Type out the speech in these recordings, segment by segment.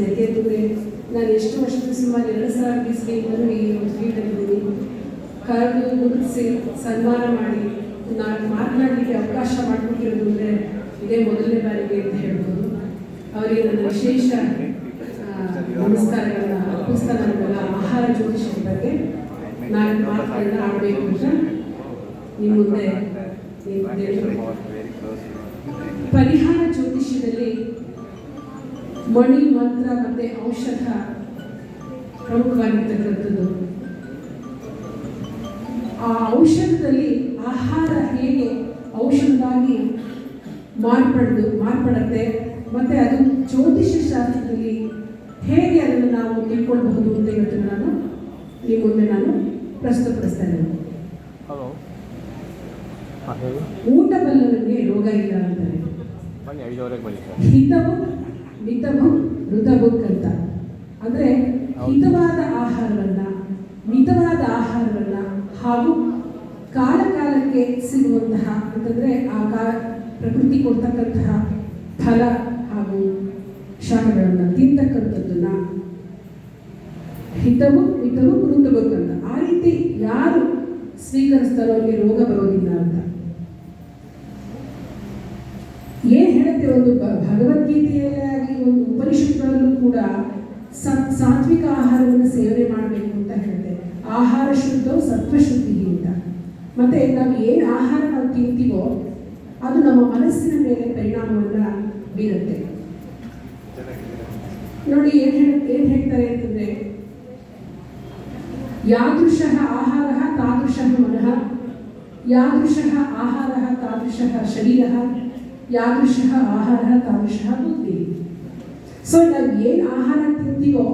ಯಾಕೆಂದರೆ ನಾನು ಎಷ್ಟು ವರ್ಷದ ಸುಮಾರು 2,000 ಬಿಸಿಲಿಂದಲೂ ಈ ಒಂದು ಫೀಲ್ಡಲ್ಲಿದ್ದೀನಿ. ಕರೆದು ಗುರುತಿಸಿ ಸನ್ಮಾನ ಮಾಡಿ ನಾನು ಮಾತನಾಡಲಿಕ್ಕೆ ಅವಕಾಶ ಮಾಡಿಕೊಟ್ಟಿರೋದು ಅಂದರೆ ಇದೇ ಮೊದಲನೇ ಬಾರಿಗೆ ಅಂತ ಹೇಳ್ಬೋದು. ಅವರಿಗೆ ನನ್ನ ವಿಶೇಷ ನಮಸ್ಕಾರಗಳನ್ನು ಅರ್ಪಿಸ್ತಾ ನನಗೆಲ್ಲ ಆಹಾರ ಜ್ಯೋತಿಷದ ಬಗ್ಗೆ ನಾನು ಮಾತುಗಳನ್ನ ಆಡಬೇಕು ಅಂತ ನಿಮ್ಮ ಮುಂದೆ ಪರಿಹಾರ ಜ್ಯೋತಿಷ್ಯದಲ್ಲಿ ಮಣಿ ಮಂತ್ರ ಮತ್ತು ಔಷಧ ಪ್ರಮುಖವಾಗಿರ್ತಕ್ಕಂಥದ್ದು. ಆ ಔಷಧದಲ್ಲಿ ಆಹಾರ ಹೇಗೆ ಔಷಧವಾಗಿ ಮಾರ್ಪಡುತ್ತೆ ಮತ್ತು ಅದು ಜ್ಯೋತಿಷ್ಯ ಶಾಸ್ತ್ರದಲ್ಲಿ ಹೇಗೆ ಅದನ್ನು ನಾವು ತಿಳ್ಕೊಳ್ಬಹುದು ಅಂತ ಇವತ್ತು ನಾನು ನಿಮ್ಮ ಮುಂದೆ ಪ್ರಸ್ತುತಪಡಿಸ್ತಾ ಇದ್ದೇನೆ. ಊಟ ಬಲ್ಲವನಿಗೆ ರೋಗ ಇಲ್ಲ ಅಂತಾರೆ. ಹಿತವು ಮಿತವು ಋತಬುಕ್ ಅಂತ ಅಂದರೆ ಹಿತವಾದ ಆಹಾರವನ್ನು ಮಿತವಾದ ಆಹಾರವನ್ನು ಹಾಗೂ ಕಾಲಕ್ಕೆ ಸಿಗುವಂತಹ ಅಂತಂದರೆ ಆ ಪ್ರಕೃತಿ ಕೊಡ್ತಕ್ಕಂತಹ ಫಲ ಹಾಗೂ ಶಾಖಗಳನ್ನು ತಿಂತಕ್ಕಂಥದ್ದನ್ನು ಹಿತವು ಮಿತವು ಋತಬುಕ್ ಅಂತ ಆ ರೀತಿ ಯಾರು ಸ್ವೀಕರಿಸ್ತಾರೋ ಅವರಿಗೆ ರೋಗ ಬರೋದಿಲ್ಲ ಅಂತ ಏನು ಹೇಳುತ್ತೆ. ಒಂದು ಭಗವದ್ಗೀತೆಯಾಗಿ ಒಂದು ಉಪನಿಷತ್ತುಗಳಲ್ಲೂ ಕೂಡ ಸಾತ್ವಿಕ ಆಹಾರವನ್ನು ಸೇವನೆ ಮಾಡಬೇಕು ಅಂತ ಹೇಳುತ್ತೆ. ಆಹಾರ ಶುದ್ಧವು ಸತ್ವಶುದ್ಧಿ ಅಂತ. ಮತ್ತು ನಾವು ಏನು ಆಹಾರ ನಾವು ತಿಂತೀವೋ ಅದು ನಮ್ಮ ಮನಸ್ಸಿನ ಮೇಲೆ ಪರಿಣಾಮವನ್ನು ಬೀರುತ್ತೆ. ನೋಡಿ ಏನು ಹೇಳ್ತಾರೆ ಅಂತಂದರೆ, ಯಾದೃಶಃ ಆಹಾರ ತಾದೃಶಃ ಮನಃ, ಯಾದೃಶಃ ಆಹಾರ ತಾದೃಶಃ ಶರೀರ, ಯಾದೃಶಃ ಆಹಾರ ತಾದೃಶಃ ಬುದ್ಧಿ. ಸೊ ನಾವು ಏನು ಆಹಾರ ತಿಂತೀವೋ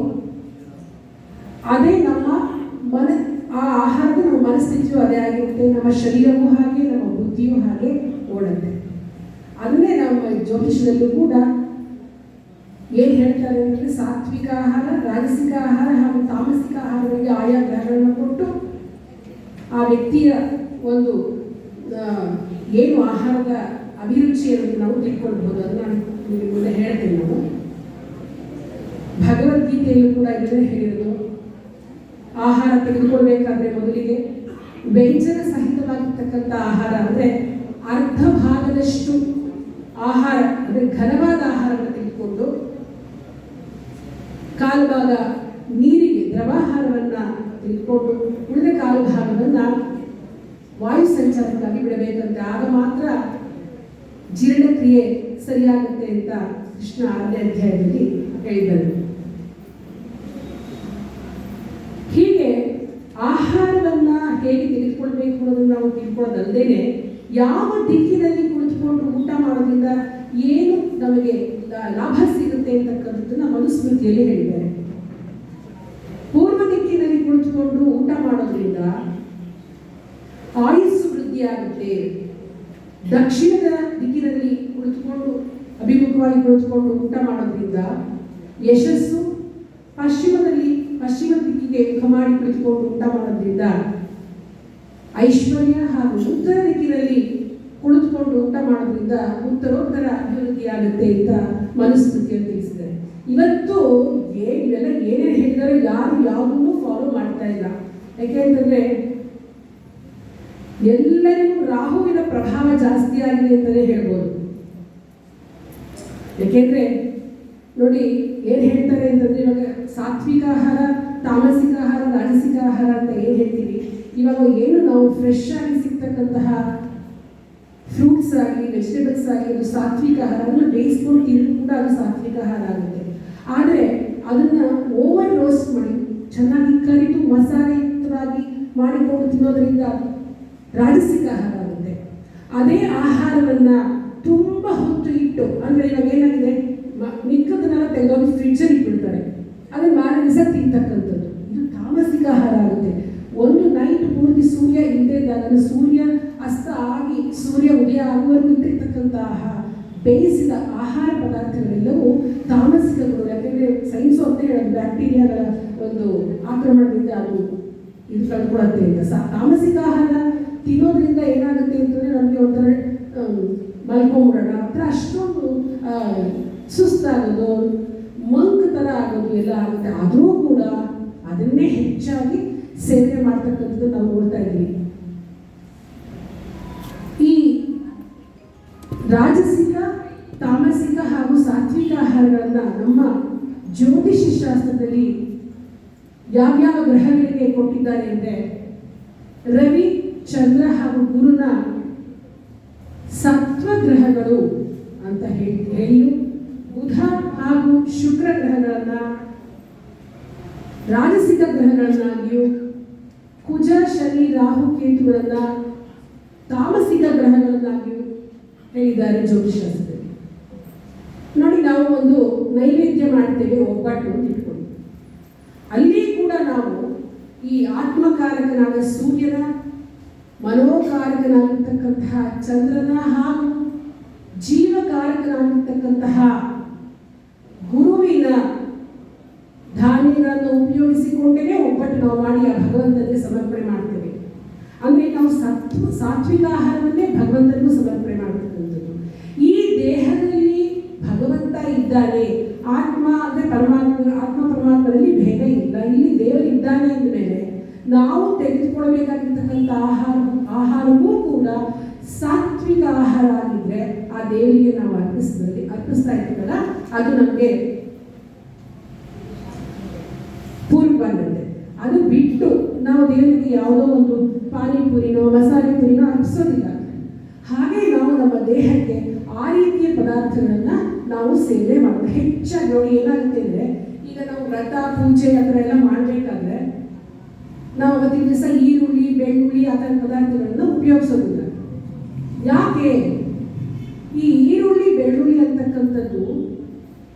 ಅದೇ ನಮ್ಮ ಆ ಆಹಾರದ ನಮ್ಮ ಮನಸ್ಥಿತಿಯು ಅದೇ ಆಗಿರುತ್ತೆ. ನಮ್ಮ ಶರೀರವೂ ಹಾಗೆ, ನಮ್ಮ ಬುದ್ಧಿಯೂ ಹಾಗೆ ಓಡುತ್ತೆ. ಅದನ್ನೇ ನಮ್ಮ ಜ್ಯೋತಿಷದಲ್ಲೂ ಕೂಡ ಏನು ಹೇಳ್ತಾರೆ ಅಂದರೆ, ಸಾತ್ವಿಕ ಆಹಾರ, ರಾಜಸಿಕ ಆಹಾರ ಹಾಗೂ ತಾಮಸಿಕ ಆಹಾರಗಳಿಗೆ ಆಯಾ ಗ್ರಹಗಳನ್ನು ಕೊಟ್ಟು ಆ ವ್ಯಕ್ತಿಯ ಒಂದು ಏನು ಆಹಾರದ ಅಭಿರುಚಿಯನ್ನು ನಾವು ತಿಳ್ಕೊಳ್ಬೋದು. ಅದನ್ನು ನಿಮಗೆ ಮುಂದೆ ಹೇಳ್ತೇನೆ. ನಾನು ಭಗವದ್ಗೀತೆಯಲ್ಲೂ ಕೂಡ ಇದನ್ನೇ ಹೇಳಿರೋದು. ಆಹಾರ ತೆಗೆದುಕೊಳ್ಬೇಕಾದ್ರೆ ಮೊದಲಿಗೆ ವ್ಯಂಜನ ಸಹಿತವಾಗಿರ್ತಕ್ಕಂಥ ಆಹಾರ ಅಂದರೆ ಅರ್ಧ ಭಾಗದಷ್ಟು ಆಹಾರ ಅಂದರೆ ಘನವಾದ ಆಹಾರವನ್ನು ತೆಗೆದುಕೊಂಡು ಕಾಲು ಭಾಗ ನೀರಿಗೆ ದ್ರವಾಹಾರವನ್ನು ತೆಗೆದುಕೊಂಡು ಉಳಿದ ಕಾಲು ಭಾಗವನ್ನು ವಾಯು ಸಂಚಾರಕ್ಕಾಗಿ ಬಿಡಬೇಕಂತೆ. ಆಗ ಮಾತ್ರ ಜೀರ್ಣಕ್ರಿಯೆ ಸರಿಯಾಗುತ್ತೆ ಅಂತ ಕೃಷ್ಣ 6ನೇ ಅಧ್ಯಾಯದಲ್ಲಿ ಹೇಳಿದರು. ಹೀಗೆ ಆಹಾರವನ್ನು ಹೇಗೆ ತೆಗೆದುಕೊಳ್ಬೇಕು ಅನ್ನೋದನ್ನು ನಾವು ತಿಳ್ಕೊಳ್ಳೋದಲ್ಲದೇನೆ ಯಾವ ದಿಕ್ಕಿನಲ್ಲಿ ಕುಳಿತುಕೊಂಡು ಊಟ ಮಾಡೋದ್ರಿಂದ ಏನು ನಮಗೆ ಲಾಭ ಸಿಗುತ್ತೆ ಅಂತಕ್ಕಂಥದ್ದನ್ನ ಮನುಸ್ಮೃತಿಯಲ್ಲಿ ಹೇಳಿದ್ದಾರೆ. ಪೂರ್ವ ದಿಕ್ಕಿನಲ್ಲಿ ಕುಳಿತುಕೊಂಡು ಊಟ ಮಾಡೋದ್ರಿಂದ ಆಯುಸ್ಸು ವೃದ್ಧಿಯಾಗುತ್ತೆ. ದಕ್ಷಿಣದ ದಿಕ್ಕಿನಲ್ಲಿ ಕುಳಿತುಕೊಂಡು ಅಭಿಮುಖವಾಗಿ ಕುಳಿತುಕೊಂಡು ಊಟ ಮಾಡೋದ್ರಿಂದ ಯಶಸ್ಸು, ಪಶ್ಚಿಮ ದಿಕ್ಕಿಗೆ ಮುಖ ಮಾಡಿ ಕುಳಿತುಕೊಂಡು ಊಟ ಮಾಡೋದ್ರಿಂದ ಐಶ್ವರ್ಯ, ಹಾಗೂ ಉತ್ತರ ದಿಕ್ಕಿನಲ್ಲಿ ಕುಳಿತುಕೊಂಡು ಊಟ ಮಾಡೋದ್ರಿಂದ ಉತ್ತರೋತ್ತರ ಅಭಿವೃದ್ಧಿಯಾಗುತ್ತೆ ಅಂತ ಮನುಸ್ಮೃತಿಯನ್ನು ತಿಳಿಸಿದ್ದಾರೆ. ಇವತ್ತು ಇವೆಲ್ಲ ಏನೇನು ಹೇಳಿದಾರೋ ಯಾರು ಯಾವುದನ್ನು ಫಾಲೋ ಮಾಡ್ತಾ ಇಲ್ಲ. ಯಾಕೆಂತಂದ್ರೆ ಎಲ್ಲರಿಗೂ ರಾಹುವಿನ ಪ್ರಭಾವ ಜಾಸ್ತಿ ಆಗಿದೆ ಅಂತಲೇ ಹೇಳ್ಬೋದು. ಯಾಕೆಂದ್ರೆ ನೋಡಿ ಏನು ಹೇಳ್ತಾರೆ ಅಂತಂದ್ರೆ, ಇವಾಗ ಸಾತ್ವಿಕ ಆಹಾರ, ತಾಮಸಿಕ ಆಹಾರ, ರಾಜಸಿಕ ಆಹಾರ ಅಂತ ಏನು ಹೇಳ್ತೀವಿ, ಇವಾಗ ಏನು ನಾವು ಫ್ರೆಶ್ ಆಗಿ ಸಿಗ್ತಕ್ಕಂತಹ ಫ್ರೂಟ್ಸ್ ಆಗಲಿ ವೆಜಿಟೇಬಲ್ಸ್ ಆಗಲಿ ಅದು ಸಾತ್ವಿಕ ಆಹಾರ. ಅದನ್ನು ಬೇಯಿಸ್ಕೊಂಡು ತಿಂದು ಕೂಡ ಅದು ಸಾತ್ವಿಕ ಆಹಾರ ಆಗುತ್ತೆ. ಆದರೆ ಅದನ್ನು ಓವರ್ ರೋಸ್ಟ್ ಮಾಡಿ ಚೆನ್ನಾಗಿ ಕರಿದು ಮಸಾಲೆಯುಕ್ತವಾಗಿ ಮಾಡಿಕೊಂಡು ತಿನ್ನೋದ್ರಿಂದ ರಾಜಸಿಕ ಆಹಾರ ಆಗುತ್ತೆ. ಅದೇ ಆಹಾರವನ್ನು ತುಂಬ ಹೊತ್ತು ಇಟ್ಟು, ಅಂದರೆ ಇವಾಗ ಏನಾಗಿದೆ, ಮಿಕ್ಕದನ್ನೆಲ್ಲ ತೆಗೆದೋಗಿ ಫ್ರಿಡ್ಜಲ್ಲಿ ಇಟ್ಬಿಡ್ತಾರೆ, ಅದನ್ನು ಮಾರನೇ ದಿವಸ ತಿಂತಕ್ಕಂಥದ್ದು, ಇದು ತಾಮಸಿಕ ಆಹಾರ ಆಗುತ್ತೆ. ಒಂದು ನೈಟ್ ಪೂರ್ತಿ ಸೂರ್ಯ ಇದ್ದಾಗ ಸೂರ್ಯ ಅಸ್ತ ಆಗಿ ಸೂರ್ಯ ಉದಯ ಆಗುವವರೆಗೂ ಇಟ್ಟಿರ್ತಕ್ಕಂತಹ ಬೇಯಿಸಿದ ಆಹಾರ ಪದಾರ್ಥಗಳೆಲ್ಲವೂ ತಾಮಸಿಕ ಗುಣ. ಯಾಕೆಂದರೆ ಸೈನ್ಸು ಅಂತ ಹೇಳೋದು ಬ್ಯಾಕ್ಟೀರಿಯಾಗಳ ಒಂದು ಆಕ್ರಮಣದಿಂದ ಅದು ಇದು ಕಳ್ಕೊಳತ್ತೆ ಅಂತ. ತಾಮಸಿಕ ಆಹಾರ ತಿನ್ನೋದ್ರಿಂದ ಏನಾಗುತ್ತೆ ಅಂತಂದರೆ ನಮಗೆ ಒಂಥರ ಮಲ್ಕೊಂಬಿಡೋಣ, ಒಂಥರ ಅಷ್ಟೊಂದು ಸುಸ್ತಾಗೋದು, ಮಂಕ್ ಥರ ಆಗೋದು ಎಲ್ಲ ಆಗುತ್ತೆ. ಆದರೂ ಕೂಡ ಅದನ್ನೇ ಹೆಚ್ಚಾಗಿ ಸೇವನೆ ಮಾಡ್ತಕ್ಕಂಥದ್ದು ನಾವು ನೋಡ್ತಾ ಇದ್ದೀವಿ. ಈ ರಾಜಸಿಕ, ತಾಮಸಿಕ ಹಾಗೂ ಸಾತ್ವಿಕ ಆಹಾರಗಳನ್ನು ನಮ್ಮ ಜ್ಯೋತಿಷ್ಯ ಶಾಸ್ತ್ರದಲ್ಲಿ ಯಾವ್ಯಾವ ಗ್ರಹಗಳಿಗೆ ಕೊಟ್ಟಿದ್ದಾರೆ ಅಂದರೆ, ರವಿ, ಚಂದ್ರ ಹಾಗೂ ಗುರುನ ಸತ್ವ ಗ್ರಹಗಳು ಅಂತ ಹೇಳಿಯೂ, ಬುಧ ಹಾಗೂ ಶುಕ್ರ ಗ್ರಹಗಳನ್ನ ರಾಜಸಿಕ ಗ್ರಹಗಳನ್ನಾಗಿಯೂ, ಕುಜ, ಶನಿ, ರಾಹು, ಕೇತುಗಳನ್ನ ತಾಮಸಿಕ ಗ್ರಹಗಳನ್ನಾಗಿಯೂ ಹೇಳಿದ್ದಾರೆ ಜ್ಯೋತಿಷಾಸ್ತ್ರದಲ್ಲಿ. ನೋಡಿ, ನಾವು ಒಂದು ನೈವೇದ್ಯ ಮಾಡ್ತೇವೆ, ಒಬ್ಬಟ್ಟು ಅಂತ ಇಟ್ಕೊಂಡು, ಅಲ್ಲಿ ಕೂಡ ನಾವು ಈ ಆತ್ಮಕಾರಕನಾದ ಸೂರ್ಯನ, ಮನೋಕಾರಕನಾಗಿರ್ತಕ್ಕಂತಹ ಚಂದ್ರನ ಹಾಗೂ ಜೀವಕಾರಕನಾಗಿರ್ತಕ್ಕಂತಹ ಗುರುವಿನ ಧಾನ್ಯಗಳನ್ನು ಉಪಯೋಗಿಸಿಕೊಂಡೇ ಒಬ್ಬಟ್ಟು ನಾವು ಮಾಡಿ ಆ ಭಗವಂತನಿಗೆ ಸಮರ್ಪಣೆ ಮಾಡ್ತೇವೆ. ಅಂದರೆ ನಾವು ಸಾತ್ವಿಕ ಆಹಾರವನ್ನೇ ಭಗವಂತನಿಗೂ ಸಮರ್ಪಣೆ ಮಾಡತಕ್ಕಂಥದ್ದು. ಈ ದೇಹದಲ್ಲಿ ಭಗವಂತ ಇದ್ದಾನೆ, ಆತ್ಮ ಅಂದರೆ ಪರಮಾತ್ಮರಲ್ಲಿ ಭೇದ ಇಲ್ಲ, ಇಲ್ಲಿ ದೇವರು ಇದ್ದಾನೆ ಅಂದಮೇಲೆ ನಾವು ತೆಗೆದುಕೊಳ್ಬೇಕಾಗಿರ್ತಕ್ಕಂಥ ಆಹಾರವೂ ಕೂಡ ಸಾತ್ವಿಕ ಆಹಾರ ಆಗಿದ್ರೆ ಆ ದೇವರಿಗೆ ನಾವು ಅರ್ಪಿಸ್ತಾ ಇರ್ತೀವಲ್ಲ, ಅದು ನಮಗೆ ಪೂರ್ವ ಬಂದಂತೆ. ಅದು ಬಿಟ್ಟು ನಾವು ದೇವರಿಗೆ ಯಾವುದೋ ಒಂದು ಪಾನಿಪುರಿನೋ ಮಸಾಲೆ ಪುರಿನೋ ಅರ್ಪಿಸೋದಿಲ್ಲ. ಹಾಗೆ ನಾವು ನಮ್ಮ ದೇಹಕ್ಕೆ ಆ ರೀತಿಯ ಪದಾರ್ಥಗಳನ್ನು ನಾವು ಸೇವನೆ ಮಾಡೋದು ಹೆಚ್ಚಾಗಿ. ನೋಡಿ, ಏನಾಗುತ್ತೆ ಅಂದರೆ, ಈಗ ನಾವು ವ್ರತ, ಪೂಜೆ ಆ ಥರ ಎಲ್ಲ ಮಾಡಬೇಕಾದ್ರೆ ನಾವು ಅವತ್ತಿನ ದಿವಸ ಈರುಳ್ಳಿ, ಬೆಳ್ಳುಳ್ಳಿ ಆ ಥರ ಪದಾರ್ಥಗಳನ್ನು ಉಪಯೋಗಿಸೋದಿಲ್ಲ. ಯಾಕೆ? ಈ ಈರುಳ್ಳಿ, ಬೆಳ್ಳುಳ್ಳಿ ಅಂತಕ್ಕಂಥದ್ದು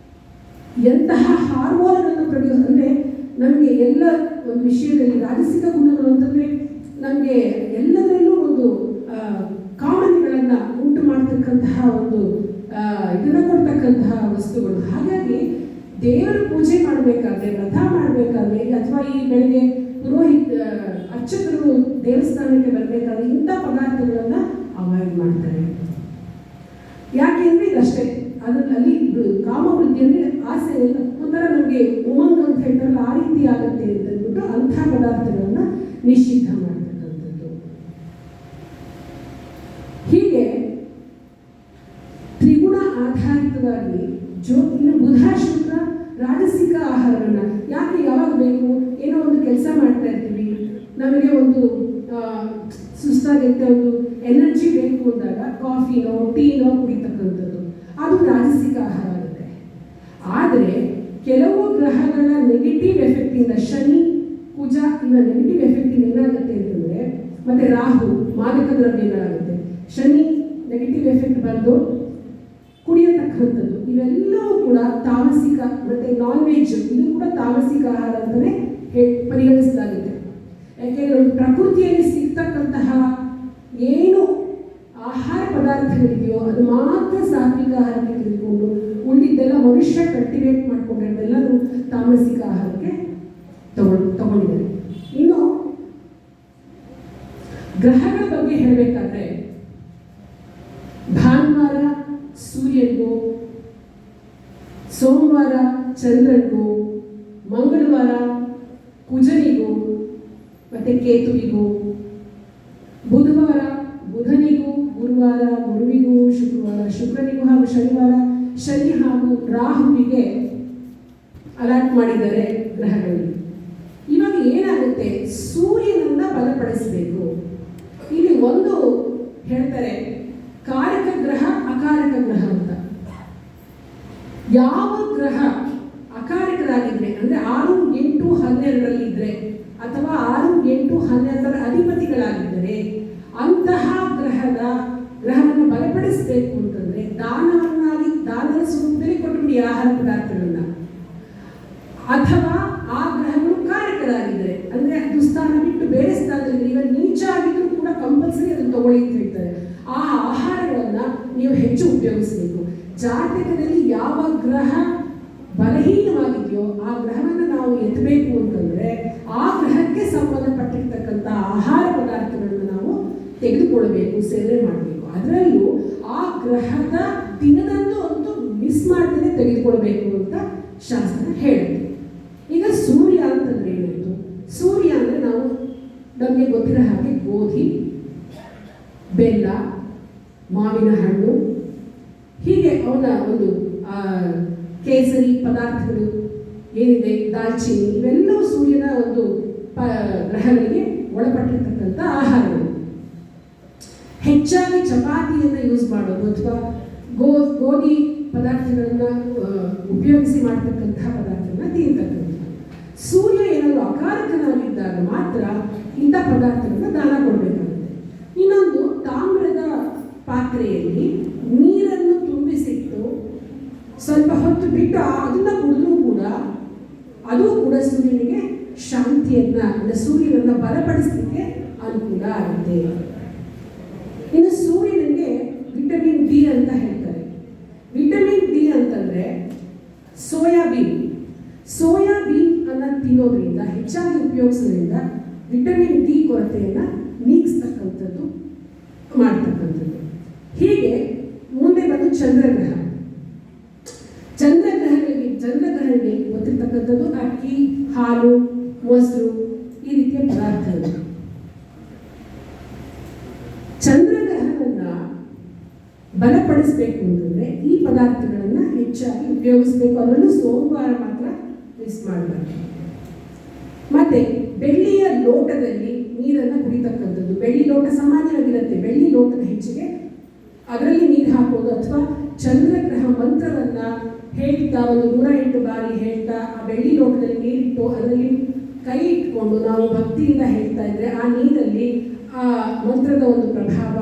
ಎಂತಹ ಹಾರ್ಮೋನ್ಗಳನ್ನು ಪ್ರೊಡ್ಯೂಸ್, ಅಂದರೆ ನಮಗೆ ಎಲ್ಲ ಒಂದು ವಿಷಯದಲ್ಲಿ ರಾಜಸಿಕ ಗುಣಗಳು ಅಂತಂದರೆ ನಮಗೆ ಎಲ್ಲದರಲ್ಲೂ ಒಂದು ಕಾಮನೆಗಳನ್ನು ಉಂಟು ಮಾಡ್ತಕ್ಕಂತಹ ಒಂದು ಇದನ್ನು ಕೊಡ್ತಕ್ಕಂತಹ ವಸ್ತುಗಳು. ಹಾಗಾಗಿ ದೇವರ ಪೂಜೆ ಮಾಡಬೇಕಾದ್ರೆ, ವ್ರತ ಮಾಡಬೇಕಾದ್ರೆ, ಅಥವಾ ಈ ಬೆಳಗ್ಗೆ ಅರ್ಚಕರು ದೇವಸ್ಥಾನಕ್ಕೆ ಬರಬೇಕಾದ್ರೆ ಇಂಥ ಪದಾರ್ಥಗಳನ್ನು ಅವಾಯ್ಡ್ ಮಾಡ್ತಾರೆ. ಯಾಕೆ ಅಂದರೆ ಇದಷ್ಟೇ, ಅಲ್ಲಿ ಕಾಮವೃದ್ಧಿ ಅಂದರೆ ಆಸೆ ಒಂಥರ ನಮಗೆ ಉಮಂಗ್ ಅಂತ ಹೇಳ್ತಾರಲ್ಲ, ಆ ರೀತಿ ಆಗುತ್ತೆ ಅಂತ ಅಂದ್ಬಿಟ್ಟು ಅಂಥ ಪದಾರ್ಥಗಳನ್ನು ನಿಷಿದ್ಧ ಮಾಡ್ತಕ್ಕಂಥದ್ದು. ಹೀಗೆ ತ್ರಿಗುಣ ಆಧಾರಿತವಾಗಿ ಇನ್ನು ಬುಧ, ಶುಕ್ರ ರಾಜಸಿಕ ಆಹಾರವನ್ನು ಯಾಕೆ ಯಾವಾಗ ಬೇಕು? ಏನೋ ಒಂದು ಕೆಲಸ ಮಾಡ್ತಾ ಇರ್ತೀವಿ, ನಮಗೆ ಒಂದು ಸುಸ್ತಾಗಿರುತ್ತೆ, ಒಂದು ಎನರ್ಜಿ ಬೇಕು ಅಂದಾಗ ಕಾಫಿನೋ ಟೀನೋ ಕುಡಿತಕ್ಕಂಥದ್ದು, ಅದು ರಾಜಸಿಕ ಆಹಾರ ಆಗುತ್ತೆ. ಆದರೆ ಕೆಲವು ಗ್ರಹಗಳ ನೆಗೆಟಿವ್ ಎಫೆಕ್ಟಿಂದ, ಶನಿ, ಕುಜ ಇವ ನೆಗೆಟಿವ್ ಎಫೆಕ್ಟಿಂದ ಏನಾಗುತ್ತೆ ಅಂತಂದರೆ, ಮತ್ತು ರಾಹು ಮಾದಕ ದ್ರವ್ಯಗಳಾಗುತ್ತೆ. ಶನಿ ನೆಗೆಟಿವ್ ಎಫೆಕ್ಟ್ ಬಂದು ಕುಡಿಯತಕ್ಕಂಥದ್ದು, ಇವೆಲ್ಲವೂ ಕೂಡ ತಾಮಸಿಕ. ಮತ್ತು ನಾನ್ ವೆಜ್ ಇದು ಕೂಡ ತಾಮಸಿಕ ಆಹಾರ ಅಂತಲೇ ಪರಿಗಣಿಸಲಾಗುತ್ತೆ. ಯಾಕೆಂದರೆ ಪ್ರಕೃತಿಯಲ್ಲಿ ಸಿಗ್ತಕ್ಕಂತಹ ಏನು ಆಹಾರ ಪದಾರ್ಥಗಳಿದೆಯೋ ಅದು ಮಾತ್ರ ಸಾತ್ವಿಕ ಆಹಾರಕ್ಕೆ ತೆಗೆದುಕೊಂಡು, ಉಳಿದಿದ್ದೆಲ್ಲ ಮನುಷ್ಯ ಕಲ್ಟಿವೇಟ್ ಮಾಡಿಕೊಂಡಿದ್ದೆಲ್ಲರೂ ತಾಮಸಿಕ ಆಹಾರಕ್ಕೆ ತಗೊಂಡಿದ್ದಾರೆ. ಇನ್ನು ಗ್ರಹಗಳ ಬಗ್ಗೆ ಹೇಳಬೇಕಾದ್ರೆ, ಭಾನುವಾರ ಸೂರ್ಯನಿಗೂ, ಸೋಮವಾರ ಚಂದ್ರನಿಗೂ, ಮಂಗಳವಾರ ಕುಜನಿಗೂ ಮತ್ತು ಕೇತುವಿಗೂ, ಬುಧವಾರ ಬುಧನಿಗೂ, ಗುರುವಾರ ಗುರುವಿಗೂ, ಶುಕ್ರವಾರ ಶುಕ್ರನಿಗೂ ಹಾಗೂ ಶನಿವಾರ ಶನಿ ಹಾಗೂ ರಾಹುವಿಗೆ ಅಲಾಟ್ ಮಾಡಿದ್ದಾರೆ ಗ್ರಹಗಳಲ್ಲಿ. ಇವಾಗ ಏನಾಗುತ್ತೆ, ಸೂರ್ಯನನ್ನ ಬಲಪಡಿಸಬೇಕು. ಇಲ್ಲಿ ಒಂದು ಹೇಳ್ತಾರೆ ಕಾರಕ ಗ್ರಹ, ಅಕಾರಕ ಗ್ರಹ ಅಂತ. ಯಾವ ಗ್ರಹ ಅಕಾರಕರಾಗಿದ್ರೆ ಅಂದರೆ 6, 8, 12ರಲ್ಲಿ ಇದ್ರೆ, ಅಥವಾ 6, 8, 12ರ ಅಧಿಪತಿಗಳಾಗಿದ್ದರೆ ಅಂತಹ ಗ್ರಹವನ್ನು ಬಲಪಡಿಸಬೇಕು ಅಂತಂದರೆ ದಾನದ ಸ್ವರೂಪದಲ್ಲಿ ಕೊಟ್ಬಿಡಿ ಆಹಾರ ಪದಾರ್ಥಗಳನ್ನ. ಅಥವಾ ಆ ಗ್ರಹಗಳು ಕಾರಕರಾಗಿದ್ದಾರೆ ಅಂದರೆ ದುಸ್ಥಾನ ಬಿಟ್ಟು ಬೇರೆ ಸ್ಥಾನದಲ್ಲಿ ಇವನ್ ನೀಚ ಆಗಿದ್ರು ಕೂಡ ಕಂಪಲ್ಸರಿ ಅದನ್ನು ತಗೊಳ್ಳಿ ಅಂತ ಹೇಳ್ತಾರೆ. ಆ ಆಹಾರಗಳನ್ನು ನೀವು ಹೆಚ್ಚು ಉಪಯೋಗಿಸಬೇಕು. ಜಾತಕದಲ್ಲಿ ಯಾವ ಗ್ರಹ ಬಲಹೀನವಾಗಿದೆಯೋ ಆ ಗ್ರಹವನ್ನು ನಾವು ಎತ್ತಬೇಕು ಅಂತಂದರೆ ಆ ಗ್ರಹಕ್ಕೆ ಸಂಬಂಧಪಟ್ಟಿರ್ತಕ್ಕಂಥ ಆಹಾರ ಪದಾರ್ಥಗಳನ್ನು ನಾವು ತೆಗೆದುಕೊಳ್ಬೇಕು, ಸೇವನೆ ಮಾಡಬೇಕು. ಅದರಲ್ಲೂ ಆ ಗ್ರಹದ ದಿನದಂದು ಅಂತೂ ಮಿಸ್ ಮಾಡದೇ ತೆಗೆದುಕೊಳ್ಬೇಕು ಅಂತ ಶಾಸ್ತ್ರ ಹೇಳುತ್ತೆ. ಈಗ ಸೂರ್ಯ ಅಂತಂದ್ರೆ ಏನಾಯಿತು? ಸೂರ್ಯ ಅಂದರೆ ನಾವು ನಮಗೆ ಗೊತ್ತಿರೋ ಹಾಗೆ ಗೋಧಿ, ಬೆಲ್ಲ, ಮಾವಿನ ಹಣ್ಣು, ಹೀಗೆ ಅವನ ಒಂದು ಕೇಸರಿ ಪದಾರ್ಥಗಳು ಏನಿದೆ, ದಾಲ್ಚಿನ್ನಿ, ಇವೆಲ್ಲವೂ ಸೂರ್ಯನ ಒಂದು ಗ್ರಹಗಳಿಗೆ ಒಳಪಟ್ಟಿರ್ತಕ್ಕಂಥ ಆಹಾರಗಳು. ಹೆಚ್ಚಾಗಿ ಚಪಾತಿಯನ್ನು ಯೂಸ್ ಮಾಡೋದು ಅಥವಾ ಗೋಧಿ ಪದಾರ್ಥಗಳನ್ನು ಉಪಯೋಗಿಸಿ ಮಾಡ್ತಕ್ಕಂತಹ ಪದಾರ್ಥಗಳನ್ನ ತಿಂತಕ್ಕಂಥ. ಸೂರ್ಯ ಏನಾದರೂ ಅಕಾರಕನಾಗಿದ್ದಾಗ ಮಾತ್ರ ಇಂಥ ಪದಾರ್ಥಗಳನ್ನ ದಾನ ಕೊಡಬೇಕಾಗುತ್ತೆ. ಇನ್ನೊಂದು, ತಾಮ್ರದ ಪಾತ್ರೆಯಲ್ಲಿ ನೀರನ್ನು ತುಂಬಿಸಿಟ್ಟು ಸ್ವಲ್ಪ ಹೊತ್ತು ಬಿಟ್ಟು ಅದನ್ನು ಕುಡಿದ್ರೂ ಕೂಡ ಅದು ಕೂಡ ಸೂರ್ಯನಿಗೆ ಶಾಂತಿಯನ್ನು, ಸೂರ್ಯನನ್ನು ಬಲಪಡಿಸಲಿಕ್ಕೆ ಅನುಕೂಲ ಆಗುತ್ತೆ. ಇನ್ನು ಸೂರ್ಯನಿಗೆ ವಿಟಮಿನ್ ಡಿ ಅಂತ ಹೇಳ್ತಾರೆ. ವಿಟಮಿನ್ ಡಿ ಅಂತಂದರೆ ಸೋಯಾಬೀನ್ ಅನ್ನು ತಿನ್ನೋದ್ರಿಂದ, ಹೆಚ್ಚಾಗಿ ಉಪಯೋಗಿಸೋದ್ರಿಂದ ವಿಟಮಿನ್ ಡಿ ಕೊರತೆಯನ್ನು ನೀಗಿಸ್ತಕ್ಕಂಥದ್ದು ಮಾಡ್ತಕ್ಕಂಥದ್ದು. ಹೀಗೆ ಮುಂದೆ ಬಂದು ಚಂದ್ರಗ್ರಹಗಳಿಗೆ ಗೊತ್ತಿರ್ತಕ್ಕಂಥದ್ದು ಅಕ್ಕಿ, ಹಾಲು, ಮೊಸರು, ಈ ರೀತಿಯ ಪದಾರ್ಥಗಳು. ಚಂದ್ರಗ್ರಹವನ್ನು ಬಲಪಡಿಸಬೇಕು ಅಂತಂದರೆ ಈ ಪದಾರ್ಥಗಳನ್ನು ಹೆಚ್ಚಾಗಿ ಉಪಯೋಗಿಸಬೇಕು. ಅದರಲ್ಲೂ ಸೋಮವಾರ ಮಾತ್ರ ಮಿಸ್ ಮಾಡಬಾರ್ದು. ಮತ್ತೆ ಬೆಳ್ಳಿಯ ಲೋಟದಲ್ಲಿ ನೀರನ್ನು ಕುಡಿತಕ್ಕಂಥದ್ದು. ಬೆಳ್ಳಿ ಲೋಟ ಸಾಮಾನ್ಯವಾಗಿರುತ್ತೆ. ಬೆಳ್ಳಿ ಲೋಟದ ಹೆಚ್ಚಿಗೆ ಅದರಲ್ಲಿ ನೀರು ಹಾಕೋದು, ಅಥವಾ ಚಂದ್ರಗ್ರಹ ಮಂತ್ರವನ್ನು ಹೇಳ್ತಾ ಒಂದು 108 ಬಾರಿ ಹೇಳ್ತಾ ಆ ಬೆಳ್ಳಿ ಲೋಟದಲ್ಲಿ ನೀರಿಟ್ಟು ಅದರಲ್ಲಿ ಕೈ ಇಟ್ಕೊಂಡು ನಾವು ಭಕ್ತಿಯಿಂದ ಹೇಳ್ತಾ ಇದ್ರೆ ಆ ನೀರಲ್ಲಿ ಆ ಮಂತ್ರದ ಒಂದು ಪ್ರಭಾವ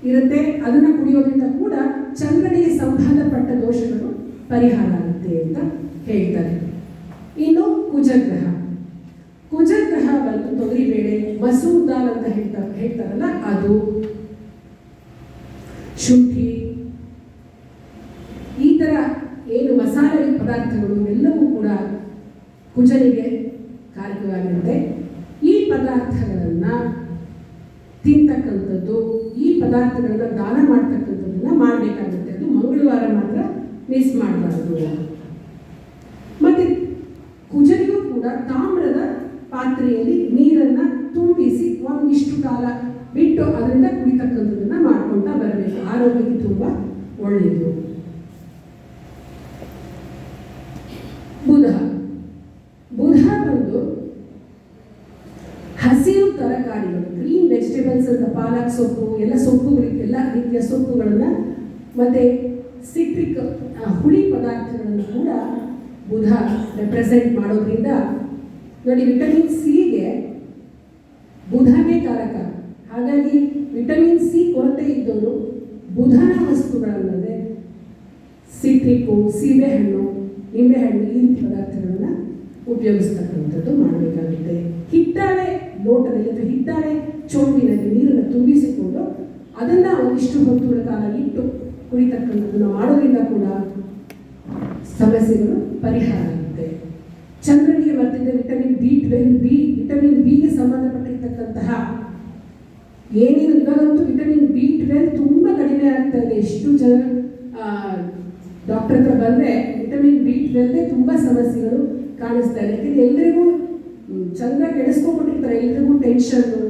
ಇರುತ್ತೆ. ಅದನ್ನು ಕುಡಿಯೋದ್ರಿಂದ ಕೂಡ ಚಂದ್ರನಿಗೆ ಸಂಬಂಧಪಟ್ಟ ದೋಷಗಳು ಪರಿಹಾರ ಆಗುತ್ತೆ ಅಂತ ಹೇಳ್ತಾರೆ. ಇನ್ನು ಕುಜಗ್ರಹ ಬಂದು ತೊಗರಿಬೇಳೆ, ಮಸೂರ್ ದಾಲ್ ಅಂತ ಹೇಳ್ತಾರಲ್ಲ ಅದು, ಶುಂಠಿ, ಈ ಥರ ಏನು ಮಸಾಲೆ ಪದಾರ್ಥಗಳು ಎಲ್ಲವೂ ಕೂಡ ಕುಜನಿಗೆ ಕಾರಕವಾಗಿರುತ್ತೆ. ಈ ಪದಾರ್ಥಗಳನ್ನು ತಿಂತಕ್ಕಂಥದ್ದು, ಈ ಪದಾರ್ಥಗಳನ್ನು ದಾನ ಮಾಡ್ತಕ್ಕಂಥದ್ದನ್ನು ಮಾಡಬೇಕಾಗುತ್ತೆ. ಅದು ಮಂಗಳವಾರ ಮಾತ್ರ ಮಿಸ್ ಮಾಡಬಾರ್ದು. ಮತ್ತು ಕುಜನಿಗೂ ಕೂಡ ತಾಮ್ರದ ಪಾತ್ರೆಯಲ್ಲಿ ನೀರನ್ನು ತುಂಬಿಸಿ ಒಂದಿಷ್ಟು ಕಾಲ ಬಿಟ್ಟು ಅದರಿಂದ ಕುಡಿತಕ್ಕಂಥದ್ದನ್ನು ಮಾಡ್ಕೊಳ್ತಾ ಬರಬೇಕು. ಆರೋಗ್ಯಕ್ಕೆ ತುಂಬ ಒಳ್ಳೆಯದು. ಬುಧ ಬಂದು ಹಸಿರು ತರಕಾರಿಗಳು, ಗ್ರೀನ್ ವೆಜಿಟೇಬಲ್ಸ್ ಅಂತ, ಪಾಲಕ್ ಸೊಪ್ಪು, ಎಲ್ಲ ರೀತಿಯ ಸೊಪ್ಪುಗಳನ್ನು ಮತ್ತು ಸಿಟ್ರಿಕ್ ಹುಳಿ ಪದಾರ್ಥಗಳನ್ನು ಕೂಡ ಬುಧ ರೆಪ್ರೆಸೆಂಟ್ ಮಾಡೋದ್ರಿಂದ ನೋಡಿ, ವಿಟಮಿನ್ ಸಿಗೆ ಬುಧನೇ ಕಾರಕ. ಹಾಗಾಗಿ ವಿಟಮಿನ್ ಸಿ ಕೊರತೆ ಇದ್ದವರು ಬುಧನ ವಸ್ತುಗಳಲ್ಲದೆ ಸಿಟ್ರಿಕ್ಕು, ಸೀಬೆಹಣ್ಣು, ನಿಂಬೆಹಣ್ಣು, ಈ ರೀತಿ ಪದಾರ್ಥಗಳನ್ನು ಉಪಯೋಗಿಸ್ತಕ್ಕಂಥದ್ದು ಮಾಡಬೇಕಾಗುತ್ತೆ. ಹಿತ್ತಾಳೆ ಲೋಟದಲ್ಲಿ ಅಥವಾ ಹಿತ್ತಾಳೆ ಚೊಂಬಿನಲ್ಲಿ ನೀರನ್ನು ತುಂಬಿಸಿಕೊಂಡು ಅದನ್ನು ಒಂದಿಷ್ಟು ಹೊತ್ತುಗಳ ಕಾಲ ಇಟ್ಟು ಕುಡಿತಕ್ಕಂಥದ್ದನ್ನು ಮಾಡೋದ್ರಿಂದ ಕೂಡ ಸಮಸ್ಯೆಗಳು ಪರಿಹಾರ ಆಗುತ್ತೆ. ಚಂದ್ರನಿಗೆ ಬರ್ತಿದ್ದ ವಿಟಮಿನ್ ವಿಟಮಿನ್ ಬಿಗೆ ಸಂಬಂಧಪಟ್ಟಿರ್ತಕ್ಕಂತಹ ಏನೇನು, ಇವಾಗಂತೂ ವಿಟಮಿನ್ B12 ತುಂಬ ಕಡಿಮೆ ಆಗ್ತಾ ಇದೆ. ಎಷ್ಟು ಜನ ಡಾಕ್ಟರ್ ಹತ್ರ ಬಂದರೆ ವಿಟಮಿನ್ B12 ತುಂಬ ಸಮಸ್ಯೆಗಳು ಕಾಣಿಸ್ತಾ ಇದೆ. ಯಾಕೆಂದರೆ ಎಲ್ರಿಗೂ ಚಂದ್ರ ಕೆಡಿಸ್ಕೊಂಡ್ಬಿಟ್ಟಿರ್ತಾರೆ, ಎಲ್ರಿಗೂ ಟೆನ್ಷನ್ನು,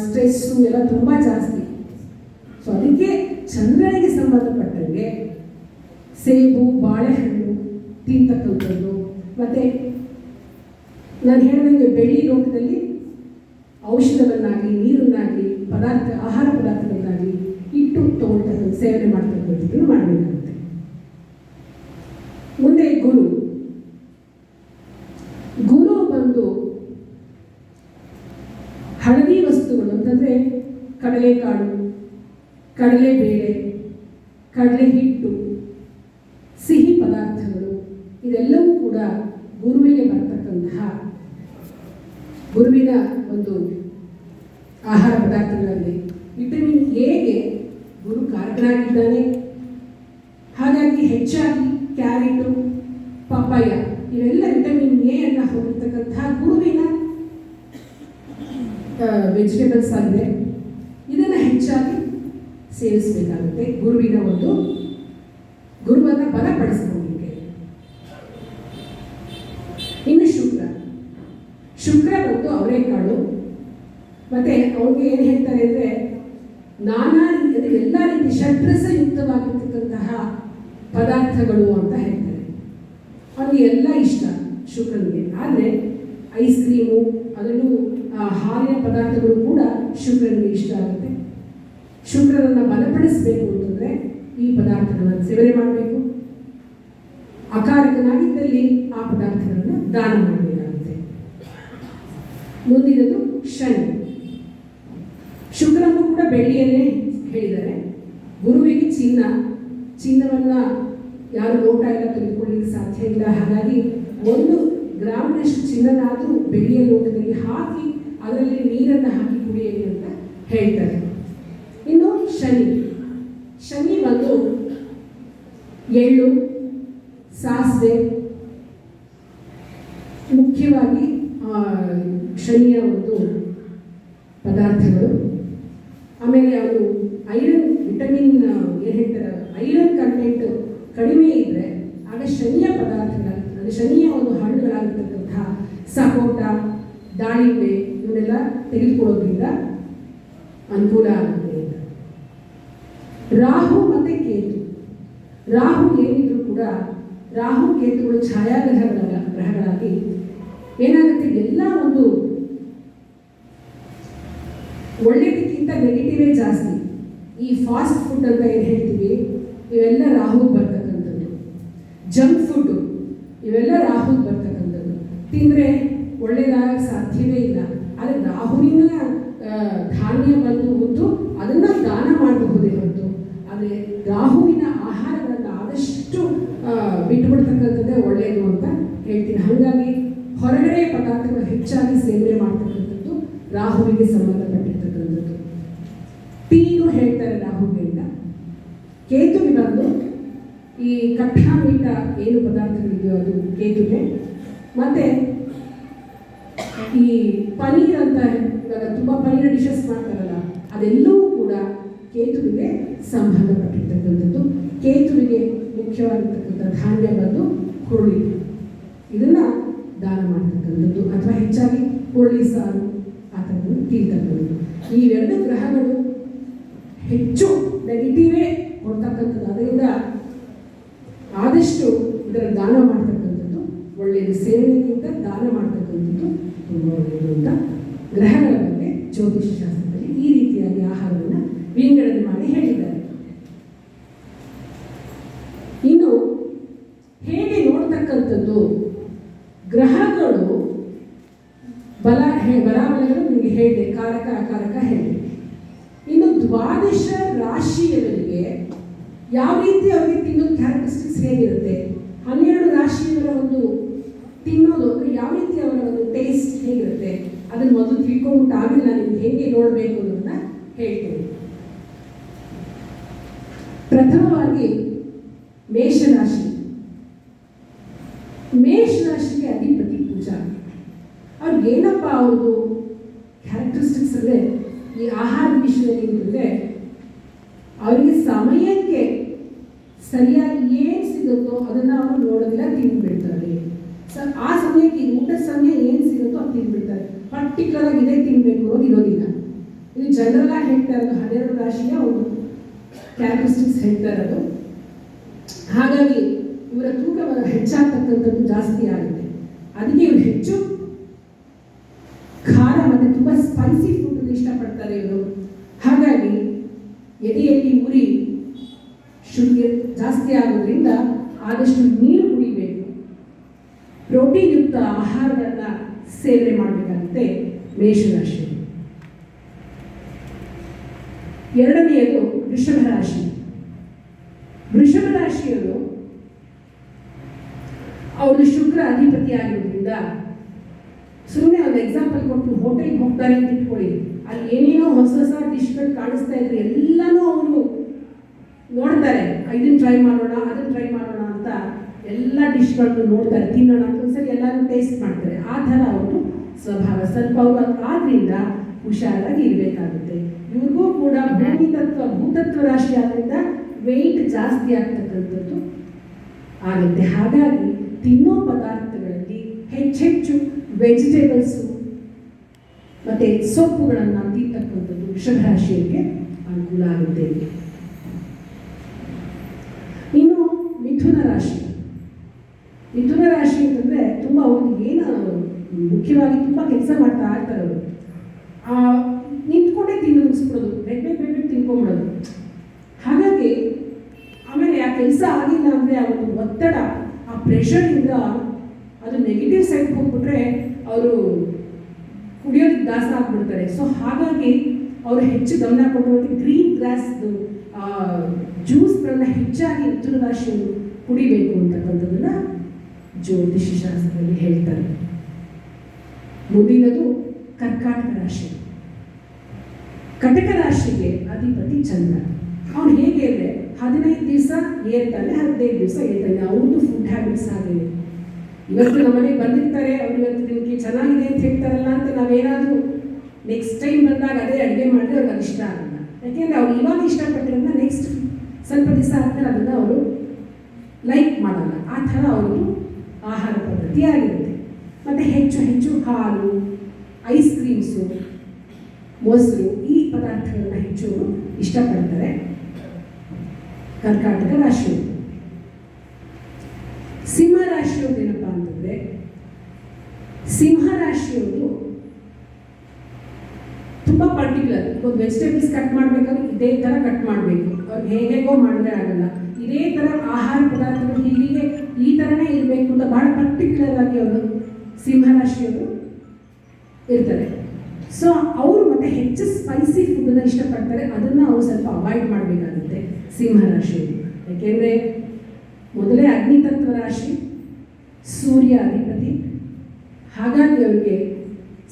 ಸ್ಟ್ರೆಸ್ಸು ಎಲ್ಲ ತುಂಬ ಜಾಸ್ತಿ. ಸೊ ಅದಕ್ಕೆ ಚಂದ್ರನಿಗೆ ಸಂಬಂಧಪಟ್ಟಂಗೆ ಸೇಬು, ಬಾಳೆಹಣ್ಣು ತಿಂತಕ್ಕಂಥದ್ದು, ಮತ್ತು ನಾನು ಹೇಳಿದಂಗೆ ಬೆಳ್ಳಿ ಲೋಟದಲ್ಲಿ ಔಷಧವನ್ನಾಗಲಿ, ನೀರನ್ನಾಗಲಿ, ಆಹಾರ ಪದಾರ್ಥಗಳನ್ನಾಗಲಿ ಇಟ್ಟು ತೊಗೊಳ್ತಕ್ಕಂಥ, ಸೇವನೆ ಮಾಡ್ತಕ್ಕಂಥದ್ದನ್ನು ಮಾಡಬೇಕಾಗುತ್ತೆ. ಮುಂದೆ ಗುರು ಬಂದು ಹಳದಿ ವಸ್ತುಗಳು ಅಂತಂದರೆ ಕಡಲೆಕಾಳು, ಕಡಲೆಬೇಳೆ, ಕಡಲೆ ಹಿಟ್ಟು, ಸಿಹಿ ಪದಾರ್ಥಗಳು, ಇದೆಲ್ಲವೂ ಕೂಡ ಗುರುವಿಗೆ ಬರ್ತಕ್ಕಂತಹ ಗುರುವಿನ ಒಂದು ಆಹಾರ ಪದಾರ್ಥಗಳಲ್ಲಿ ವಿಟಮಿನ್ ಎಗೆ ಗುರು ಕಾರಕನಾಗಿದ್ದಾನೆ. ಹಾಗಾಗಿ ಹೆಚ್ಚಾಗಿ ಕ್ಯಾರೆಟು, ಪಪ್ಪಾಯ ಇವೆಲ್ಲ ವಿಟಮಿನ್ ಎ ಅನ್ನು ಹೊಂದಿರತಕ್ಕಂತಹ ಗುರುವಿನ ವೆಜಿಟೇಬಲ್ಸ್ ಆಗಿದೆ. ಇದನ್ನು ಹೆಚ್ಚಾಗಿ ಸೇವಿಸಬೇಕಾಗುತ್ತೆ ಗುರುವನ್ನು ಬಲಪಡಿಸ್ಕೊಳ್ಳಿಕ್ಕೆ. ಶುಕ್ರ ಬಂದು ಅವರೆಕಾಳು. ಮತ್ತು ಅವ್ರಿಗೆ ಏನು ಹೇಳ್ತಾರೆ ಅಂದರೆ ನಾನಾ ರೀತಿಯ ಎಲ್ಲ ರೀತಿ ಷಡ್ರಸಯುಕ್ತವಾಗಿರ್ತಕ್ಕಂತಹ ಪದಾರ್ಥಗಳು ಅಂತ ಹೇಳ್ತಾರೆ. ಅವನಿಗೆ ಎಲ್ಲ ಇಷ್ಟ ಶುಕ್ರನಿಗೆ. ಆದರೆ ಐಸ್ ಕ್ರೀಮು ಅದರಲ್ಲೂ ಹಾಲಿನ ಪದಾರ್ಥಗಳು ಕೂಡ ಶುಕ್ರನಿಗೆ ಇಷ್ಟ ಆಗುತ್ತೆ. ಶುಕ್ರನನ್ನು ಬಲಪಡಿಸಬೇಕು ಅಂತಂದರೆ ಈ ಪದಾರ್ಥಗಳನ್ನು ಸೇವನೆ ಮಾಡಬೇಕು. ಅಕಾರಕನಾಗಿದ್ದಲ್ಲಿ ಆ ಪದಾರ್ಥಗಳನ್ನು ದಾನ ಮಾಡಬೇಕಾಗುತ್ತೆ. ಮುಂದಿನದು ಶನಿ. ಶುಕ್ರನಿಗೂ ಕೂಡ ಬೆಳ್ಳಿಯನ್ನೇ ಹೇಳಿದ್ದಾರೆ. ಗುರುವಿಗೆ ಚಿನ್ನವನ್ನು ಯಾರು ಲೋಟ ಎಲ್ಲ ತೆಗೆದುಕೊಳ್ಳಲಿಕ್ಕೆ ಸಾಧ್ಯ ಇಲ್ಲ. ಹಾಗಾಗಿ 1 ಗ್ರಾಮಿನಷ್ಟು ಚಿನ್ನನಾದರೂ ಬೆಳ್ಳಿಯ ಲೋಟದಲ್ಲಿ ಹಾಕಿ ಅದರಲ್ಲಿ ನೀರನ್ನು ಹಾಕಿ ಕುಡಿಯಿರಿ ಅಂತ ಹೇಳ್ತಾರೆ. ಇನ್ನು ಶನಿ ಬಂದು ಎಳ್ಳು, ಸಾಸಿವೆ ಮುಖ್ಯವಾಗಿ ಶನಿಯ ಒಂದು ಪದಾರ್ಥಗಳು. ಆಮೇಲೆ ಅವರು ಐರನ್ ವಿಟಮಿನ್ ಏನು ಹೇಳ್ತಾರೆ ಐರನ್ ಕಂಟೆಂಟ್ ಕಡಿಮೆ ಇದ್ದರೆ ಆಗ ಶನಿಯ ಪದಾರ್ಥಗಳಾಗಿರ್ತದೆ. ಶನಿಯ ಒಂದು ಹಣ್ಣುಗಳಾಗಿರ್ತಕ್ಕಂತಹ ಸಪೋಟ, ದಾಳಿಂಬೆ ಇವನ್ನೆಲ್ಲ ತೆಗೆದುಕೊಳ್ಳೋದ್ರಿಂದ ಅನುಕೂಲ ಆಗುತ್ತೆ ಅಂತ. ರಾಹು ಮತ್ತು ಕೇತು. ರಾಹು ಏನಿದ್ರು ಕೂಡ ರಾಹು ಕೇತುಗಳು ಗ್ರಹಗಳಾಗಿ ಏನಾಗುತ್ತೆ, ಎಲ್ಲ ಒಂದು ಒಳ್ಳೆಯದಕ್ಕಿಂತ ನೆಗೆಟಿವೇ ಜಾಸ್ತಿ. ಈ ಫಾಸ್ಟ್ ಫುಡ್ ಅಂತ ಏನು ಹೇಳ್ತೀವಿ ಇವೆಲ್ಲ ರಾಹುಗೆ ಬರ್ತಕ್ಕಂಥದ್ದು. ಜಂಕ್ ಫುಡ್ಡು ಇವೆಲ್ಲ ರಾಹುಗೆ ಬರ್ತಕ್ಕಂಥದ್ದು. ತಿಂದರೆ ಒಳ್ಳೆಯದಾಗಕ್ಕೆ ಸಾಧ್ಯವೇ ಇಲ್ಲ. ಆದರೆ ರಾಹುವಿನ ಧಾನ್ಯ ಬಂದು ಹೊತ್ತು ಅದನ್ನು ದಾನ ಮಾಡಬಹುದೇ ಹೊರತು, ಆದರೆ ರಾಹುವಿನ ಆಹಾರಗಳನ್ನು ಆದಷ್ಟು ಬಿಟ್ಟುಬಿಡ್ತಕ್ಕಂಥದ್ದೇ ಒಳ್ಳೆಯದು ಅಂತ ಹೇಳ್ತೀನಿ. ಹಾಗಾಗಿ ಹೊರಗಡೆ ಪದಾರ್ಥಗಳು ಹೆಚ್ಚಾಗಿ ಸೇವನೆ ಮಾಡ್ತಕ್ಕಂಥದ್ದು ರಾಹುವಿಗೆ ಸಂಬಂಧಪಟ್ಟಿರ್ತಕ್ಕಂಥದ್ದು. ಟೀನು ಹೇಳ್ತಾರೆ ರಾಹುಗೆ ಅಂತ. ಕೇತುಗೆ ಬಂದು ಈ ಕಠಾಮೀಟ ಏನು ಪದಾರ್ಥಗಳಿದೆಯೋ ಅದು ಕೇತುಗೆ. ಮತ್ತು ಈ ಪನೀರ್ ಅಂತ ಇವಾಗ ತುಂಬ ಪನೀರ್ ಡಿಶಸ್ ಮಾಡ್ತಾರಲ್ಲ ಅದೆಲ್ಲವೂ ಕೂಡ ಕೇತುವಿಗೆ ಸಂಬಂಧಪಟ್ಟಿರ್ತಕ್ಕಂಥದ್ದು. ಕೇತುವಿಗೆ ಮುಖ್ಯವಾಗಿರ್ತಕ್ಕಂಥ ಧಾನ್ಯ ಬಂದು ಹುರುಳಿ, ಇದನ್ನು ದಾನ ಮಾಡ್ತಕ್ಕಂಥದ್ದು ಅಥವಾ ಹೆಚ್ಚಾಗಿ ಹುರುಳಿ ಸಾರು ಆ ಥರದ್ದು ತಿಂತಕ್ಕಂಥದ್ದು. ಈ 2 ಗ್ರಹಗಳು ಹೆಚ್ಚು ನೆಗೆಟಿವೇ ಕೊಡ್ತಕ್ಕಂಥದ್ದು. ಅದರಿಂದ ಆದಷ್ಟು ಇದರ ದಾನ ಮಾಡ್ತಕ್ಕಂಥದ್ದು ಒಳ್ಳೆಯದು. ಸೇವನೆಗಿಂತ ದಾನ ಮಾಡ್ತಕ್ಕಂಥದ್ದು ತುಂಬ ಒಳ್ಳೆಯದು ಅಂತ ಗ್ರಹಗಳ ಬಗ್ಗೆ ಜ್ಯೋತಿಷ ಶಾಸ್ತ್ರದಲ್ಲಿ ಈ ರೀತಿಯಾಗಿ ಆಹಾರವನ್ನು ವಿಂಗಡಣೆ ಮಾಡಿ ಹೇಳಿದ್ದಾರೆ. ಇನ್ನು ಹೇಗೆ ನೋಡ್ತಕ್ಕಂಥದ್ದು ಗ್ರಹಗಳು ಬಲಾಬಲಗಳು ನಿಮಗೆ ಹೇಳಿದೆ, ಕಾರಕ ಅಕಾರಕ ಹೇಳಿದೆ. ಇನ್ನು 12 ರಾಶಿಯವರಿಗೆ ಯಾವ ರೀತಿ ಅವರಿಗೆ ತಿನ್ನೋದು ಕ್ಯಾರೆಕ್ಟರಿಸ್ಟಿಕ್ಸ್ ಹೇಗಿರುತ್ತೆ, 12 ರಾಶಿಯವರ ಒಂದು ತಿನ್ನೋದು ಅಂದರೆ ಯಾವ ರೀತಿ ಅವರ ಒಂದು ಟೇಸ್ಟ್ ಹೇಗಿರುತ್ತೆ ಅದನ್ನು ಮೊದಲು ತಿಳ್ಕೊಂಬಿಟ್ಟು ಆಮೇಲೆ ನಾನು ನಿಮ್ಗೆ ಹೇಗೆ ನೋಡಬೇಕು ಅನ್ನೋದನ್ನ ಹೇಳ್ತೇನೆ. ಪ್ರಥಮವಾಗಿ ಮೇಷರಾಶಿ. ಮೇಷರಾಶಿಗೆ ಅಧಿಪತಿ ಕುಜ. ಅವ್ರಿಗೆ ಏನಪ್ಪ ಅವ್ರದ್ದು ಕ್ಯಾರೆಕ್ಟರಿಸ್ಟಿಕ್ಸ್ ಅಂದರೆ ಈ ಆಹಾರದ ವಿಷಯದಲ್ಲಿ ಅಂತಂದರೆ ಅವರಿಗೆ ಸಮಯಕ್ಕೆ ಸರಿಯಾಗಿ ಏನು ಸಿಗುತ್ತೋ ಅದನ್ನು ಅವರು ನೋಡೋದಿಲ್ಲ, ತಿಂದುಬಿಡ್ತಾರೆ. ಆ ಸಮಯಕ್ಕೆ ಊಟದ ಸಮಯ ಏನು ಸಿಗುತ್ತೋ ಅದು ತಿಂದುಬಿಡ್ತಾರೆ. ಪರ್ಟಿಕ್ಯುಲರ್ ಆಗಿ ಇದೇ ತಿನ್ನಬೇಕು ಅನ್ನೋದು ಇರೋದಿಲ್ಲ. ಇದು ಜನರಲ್ ಆಗಿ ಹೇಳ್ತಾ ಇರೋದು 12 ರಾಶಿಯ ಒಂದು ಕ್ಯಾರೆಕ್ಟರಿಸ್ಟಿಕ್ಸ್ ಹೇಳ್ತಾ ಇರೋದು. ಹಾಗಾಗಿ ಇವರ ತೂಕ ಹೆಚ್ಚಾಗ್ತಕ್ಕಂಥದ್ದು ಜಾಸ್ತಿ ಆಗುತ್ತೆ. ಅದಕ್ಕೆ ಇವರು ಹೆಚ್ಚು ಖಾರ ಮತ್ತು ತುಂಬ ಸ್ಪೈಸಿ ಫುಡ್ ಇಷ್ಟಪಡ್ತಾರೆ ಇವರು. ಹಾಗಾಗಿ ಎದೆಯಲ್ಲಿ ಉರಿ ಶುಗರ್ ಜಾಸ್ತಿ ಆಗೋದ್ರಿಂದ ಆದಷ್ಟು ನೀರು ಕುಡಿಬೇಕು, ಪ್ರೋಟೀನ್ ಯುಕ್ತ ಆಹಾರಗಳನ್ನು ಸೇವನೆ ಮಾಡಬೇಕಾಗುತ್ತೆ ಮೇಷರಾಶಿ. ಎರಡನೆಯದು ವೃಷಭ ರಾಶಿ. ವೃಷಭ ರಾಶಿಯವರು ಅವರು ಶುಕ್ರ ಅಧಿಪತಿ ಆಗಿರೋದ್ರಿಂದ ಸುಮ್ಮನೆ ಒಂದು ಎಕ್ಸಾಂಪಲ್ ಕೊಟ್ಟು ಹೋಟೆಲ್ಗೆ ಹೋಗ್ತಾರೆ ಅಂತ ಇಟ್ಕೊಳ್ಳಿ, ಅಲ್ಲಿ ಏನೇನೋ ಹೊಸ ಹೊಸ ಡಿಶ್ಗಳು ಕಾಣಿಸ್ತಾ ಇದ್ರೆ ಎಲ್ಲನೂ ಅವರು ನೋಡ್ತಾರೆ. ಇದನ್ನು ಟ್ರೈ ಮಾಡೋಣ ಅದನ್ನು ಟ್ರೈ ಮಾಡೋಣ ಅಂತ ಎಲ್ಲ ಡಿಶ್ಗಳನ್ನು ನೋಡ್ತಾರೆ, ತಿನ್ನೋಣ ಅಂತ ಒಂದ್ಸರಿ ಎಲ್ಲರೂ ಟೇಸ್ಟ್ ಮಾಡ್ತಾರೆ. ಆ ಥರ ಅವರು ಸ್ವಭಾವ ಸ್ವಲ್ಪ ಅವರು ಆದ್ದರಿಂದ ಹುಷಾರಾಗಿ ಇರಬೇಕಾಗುತ್ತೆ. ಇವ್ರಿಗೂ ಕೂಡ ಭೂತತ್ವ ರಾಶಿ ಆದ್ದರಿಂದ ವೆಯ್ಟ್ ಜಾಸ್ತಿ ಆಗ್ತಕ್ಕಂಥದ್ದು ಆಗುತ್ತೆ. ಹಾಗಾಗಿ ತಿನ್ನೋ ಪದಾರ್ಥಗಳಲ್ಲಿ ಹೆಚ್ಚೆಚ್ಚು ವೆಜಿಟೇಬಲ್ಸು ಮತ್ತು ಸೊಪ್ಪುಗಳನ್ನು ತಿಂತಕ್ಕಂಥದ್ದು ವೃಷಭ ರಾಶಿಯವರಿಗೆ ಅನುಕೂಲ ಆಗುತ್ತೆ. ಇನ್ನು ಮಿಥುನ ರಾಶಿ. ಮಿಥುನ ರಾಶಿ ಅಂತಂದರೆ ತುಂಬ ಅವ್ರಿಗೆ ಏನು ಮುಖ್ಯವಾಗಿ ತುಂಬ ಕೆಲಸ ಮಾಡ್ತಾ ಇರ್ತಾರೆ ಅವರು. ನಿಂತ್ಕೊಂಡೇ ತಿಂದು ಮುಗಿಸ್ಬಿಡೋದು, ಬೇಗ ತಿನ್ಕೊಂಬಿಡೋದು. ಹಾಗಾಗಿ ಆಮೇಲೆ ಆ ಕೆಲಸ ಆಗಿಲ್ಲ ಅಂದರೆ ಆ ಒಂದು ಒತ್ತಡ, ಆ ಪ್ರೆಷರಿಂದ ಅದು ನೆಗೆಟಿವ್ ಸೈಡ್ ಹೋಗ್ಬಿಟ್ರೆ ಅವರು ಕುಡಿಯೋದಕ್ಕೆ ದಾಸ ಆಗ್ಬಿಡ್ತಾರೆ. ಸೊ ಹಾಗಾಗಿ ಅವರು ಹೆಚ್ಚು ಗಮನ ಕೊಡುವಂತೆ ಗ್ರೀನ್ ಗ್ರಾಸ್ದು ಜ್ಯೂಸ್ಗಳನ್ನ ಹೆಚ್ಚಾಗಿ ಮಿಥುನ ರಾಶಿಯವರು ಕುಡಿಬೇಕು ಅಂತಕ್ಕಂಥದ್ದನ್ನು ಜ್ಯೋತಿಷ ಶಾಸ್ತ್ರದಲ್ಲಿ ಹೇಳ್ತಾರೆ. ಮುಂದಿನದು ಕರ್ಕಾಟಕ ರಾಶಿ. ಕಟಕ ರಾಶಿಗೆ ಅಧಿಪತಿ ಚಂದ್ರ. ಅವನು ಹೇಗೆ ಅಂದರೆ 15 ದಿವಸ ಏರ್ತಾನೆ, 15 ದಿವಸ ಏರ್ತಾನೆ. ಅವ್ರದ್ದು ಫುಡ್ ಹ್ಯಾಬಿಟ್ಸ್ ಆಗಿದೆ. ಇವತ್ತು ನಮ್ಮ ಮನೆಗೆ ಬಂದಿರ್ತಾರೆ, ಅವ್ರು ಇವತ್ತು ನಿಮಗೆ ಚೆನ್ನಾಗಿದೆ ಅಂತ ಹೇಳ್ತಾರಲ್ಲ ಅಂತ ನಾವೇನಾದರೂ ನೆಕ್ಸ್ಟ್ ಟೈಮ್ ಬಂದಾಗ ಅದೇ ಅಡುಗೆ ಮಾಡಿದ್ರೆ ಅವ್ರಿಗೆ ಅದು ಇಷ್ಟ ಆಗಲ್ಲ. ಯಾಕೆಂದರೆ ಅವ್ರು ಇವಾಗ ಇಷ್ಟಪಟ್ಟಿರೋದನ್ನ ನೆಕ್ಸ್ಟ್ ಸ್ವಲ್ಪ ದಿವಸ ಆದಮೇಲೆ ಅದನ್ನು ಅವರು ಲೈಕ್ ಮಾಡಲ್ಲ. ಆ ಥರ ಅವ್ರದ್ದು ಆಹಾರ ಪದ್ಧತಿ ಆಗಿರುತ್ತೆ. ಮತ್ತು ಹೆಚ್ಚು ಹಾಲು, ಐಸ್ ಕ್ರೀಮ್ಸು, ಮೊಸರು ಈ ಪದಾರ್ಥಗಳನ್ನ ಹೆಚ್ಚು ಇಷ್ಟಪಡ್ತಾರೆ ಕರ್ಕಾಟಕ ರಾಶಿಯವರು. ಸಿಂಹ ರಾಶಿಯವ್ರು ಏನಪ್ಪ ಅಂತಂದರೆ, ಸಿಂಹ ರಾಶಿಯವರು ತುಂಬ ಪರ್ಟಿಕ್ಯುಲರ್. ಒಂದು ವೆಜಿಟೇಬಲ್ಸ್ ಕಟ್ ಮಾಡಬೇಕಾದ್ರೆ ಇದೇ ಥರ ಕಟ್ ಮಾಡಬೇಕು, ಅವ್ರು ಹೇಗೋ ಮಾಡಿದ್ರೆ ಆಗಲ್ಲ. ಇದೇ ಥರ ಆಹಾರ ಪದಾರ್ಥಗಳು ಹೀಗೆ ಈ ಥರನೇ ಇರಬೇಕು ಅಂತ ಭಾಳ ಪರ್ಟಿಕ್ಯುಲರ್ ಆಗಿ ಅವರು ಸಿಂಹ ರಾಶಿಯವರು ಇರ್ತಾರೆ. ಸೊ ಅವರು ಮತ್ತೆ ಹೆಚ್ಚು ಸ್ಪೈಸಿ ಫುಡ್ಡನ್ನು ಇಷ್ಟಪಡ್ತಾರೆ. ಅದನ್ನು ಅವರು ಸ್ವಲ್ಪ ಅವಾಯ್ಡ್ ಮಾಡಬೇಕಾಗುತ್ತೆ ಸಿಂಹ ರಾಶಿಯವರು. ಯಾಕೆಂದರೆ ಮೊದಲೇ ಅಗ್ನಿತತ್ವ ರಾಶಿ, ಸೂರ್ಯ ಅಧಿಪತಿ. ಹಾಗಾಗಿ ಅವರಿಗೆ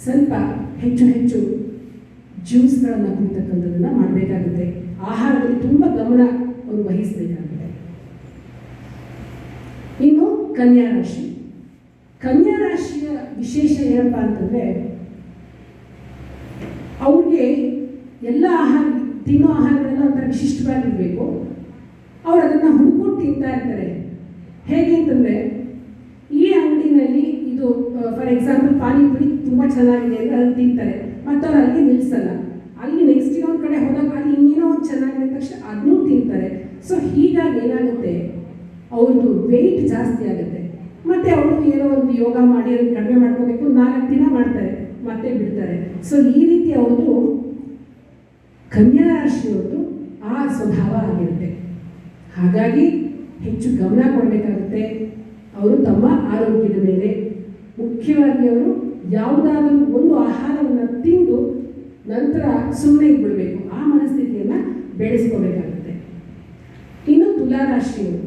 ಸ್ವಲ್ಪ ಹೆಚ್ಚು ಜ್ಯೂಸ್ಗಳನ್ನು ಕುಡಿತಕ್ಕಂಥದ್ದನ್ನು ಮಾಡಬೇಕಾಗುತ್ತೆ. ಆಹಾರದಲ್ಲಿ ತುಂಬ ಗಮನ ಅವರು ವಹಿಸಬೇಕಾಗುತ್ತೆ. ಇನ್ನು ಕನ್ಯಾ ರಾಶಿ. ಕನ್ಯಾ ರಾಶಿಯ ವಿಶೇಷ ಏನಪ್ಪ ಅಂತಂದರೆ, ಅವ್ರಿಗೆ ಎಲ್ಲ ತಿನ್ನೋ ಆಹಾರಗಳೆಲ್ಲ ಒಂಥರ ವಿಶಿಷ್ಟವಾಗಿರಬೇಕು. ಅವ್ರು ಅದನ್ನು ಹುಡ್ಕೊಂಡು ತಿಂತಾ ಇರ್ತಾರೆ. ಹೇಗೆ ಅಂತಂದರೆ, ಈ ಅಂಗಡಿನಲ್ಲಿ ಇದು ಫಾರ್ ಎಕ್ಸಾಂಪಲ್ ಪಾನಿಪುರಿ ತುಂಬ ಚೆನ್ನಾಗಿದೆ ಅಂದರೆ ಅದನ್ನು ತಿಂತಾರೆ, ಮತ್ತು ಅವ್ರು ಅಲ್ಲಿಗೆ ನಿಲ್ಲಿಸಲ್ಲ. ಅಲ್ಲಿ ನೆಕ್ಸ್ಟ್ ಇನ್ನೊಂದು ಕಡೆ ಹೋದಾಗ ಅಲ್ಲಿ ಇನ್ನೇನೋ ಒಂದು ಚೆನ್ನಾಗಿದೆ ತಕ್ಷಣ ಅದನ್ನೂ ತಿಂತಾರೆ. ಸೊ ಹೀಗಾಗಿ ಏನಾಗುತ್ತೆ, ಅವ್ರದ್ದು ವೆಯ್ಟ್ ಜಾಸ್ತಿ ಆಗುತ್ತೆ. ಮತ್ತು ಅವರು ಏನೋ ಒಂದು ಯೋಗ ಮಾಡಿ ಅದನ್ನು ಕಡಿಮೆ ಮಾಡ್ಕೋಬೇಕು, 4 ದಿನ ಮಾಡ್ತಾರೆ ಮತ್ತೆ ಬಿಡ್ತಾರೆ. ಸೊ ಈ ರೀತಿ ಅವ್ರದ್ದು ಕನ್ಯಾ ರಾಶಿಯವ್ರದ್ದು ಆ ಸ್ವಭಾವ ಆಗಿರುತ್ತೆ. ಹಾಗಾಗಿ ಹೆಚ್ಚು ಗಮನ ಕೊಡಬೇಕಾಗುತ್ತೆ ಅವರು ತಮ್ಮ ಆರೋಗ್ಯದ ಮೇಲೆ. ಮುಖ್ಯವಾಗಿ ಅವರು ಯಾವುದಾದ್ರೂ ಒಂದು ಆಹಾರವನ್ನು ತಿಂದು ನಂತರ ಸುಮ್ಮನೆ ಬಿಡಬೇಕು, ಆ ಮನಸ್ಥಿತಿಯನ್ನು ಬೆಳೆಸ್ಕೋಬೇಕಾಗುತ್ತೆ. ಇನ್ನು ತುಲಾರಾಶಿಯವರು.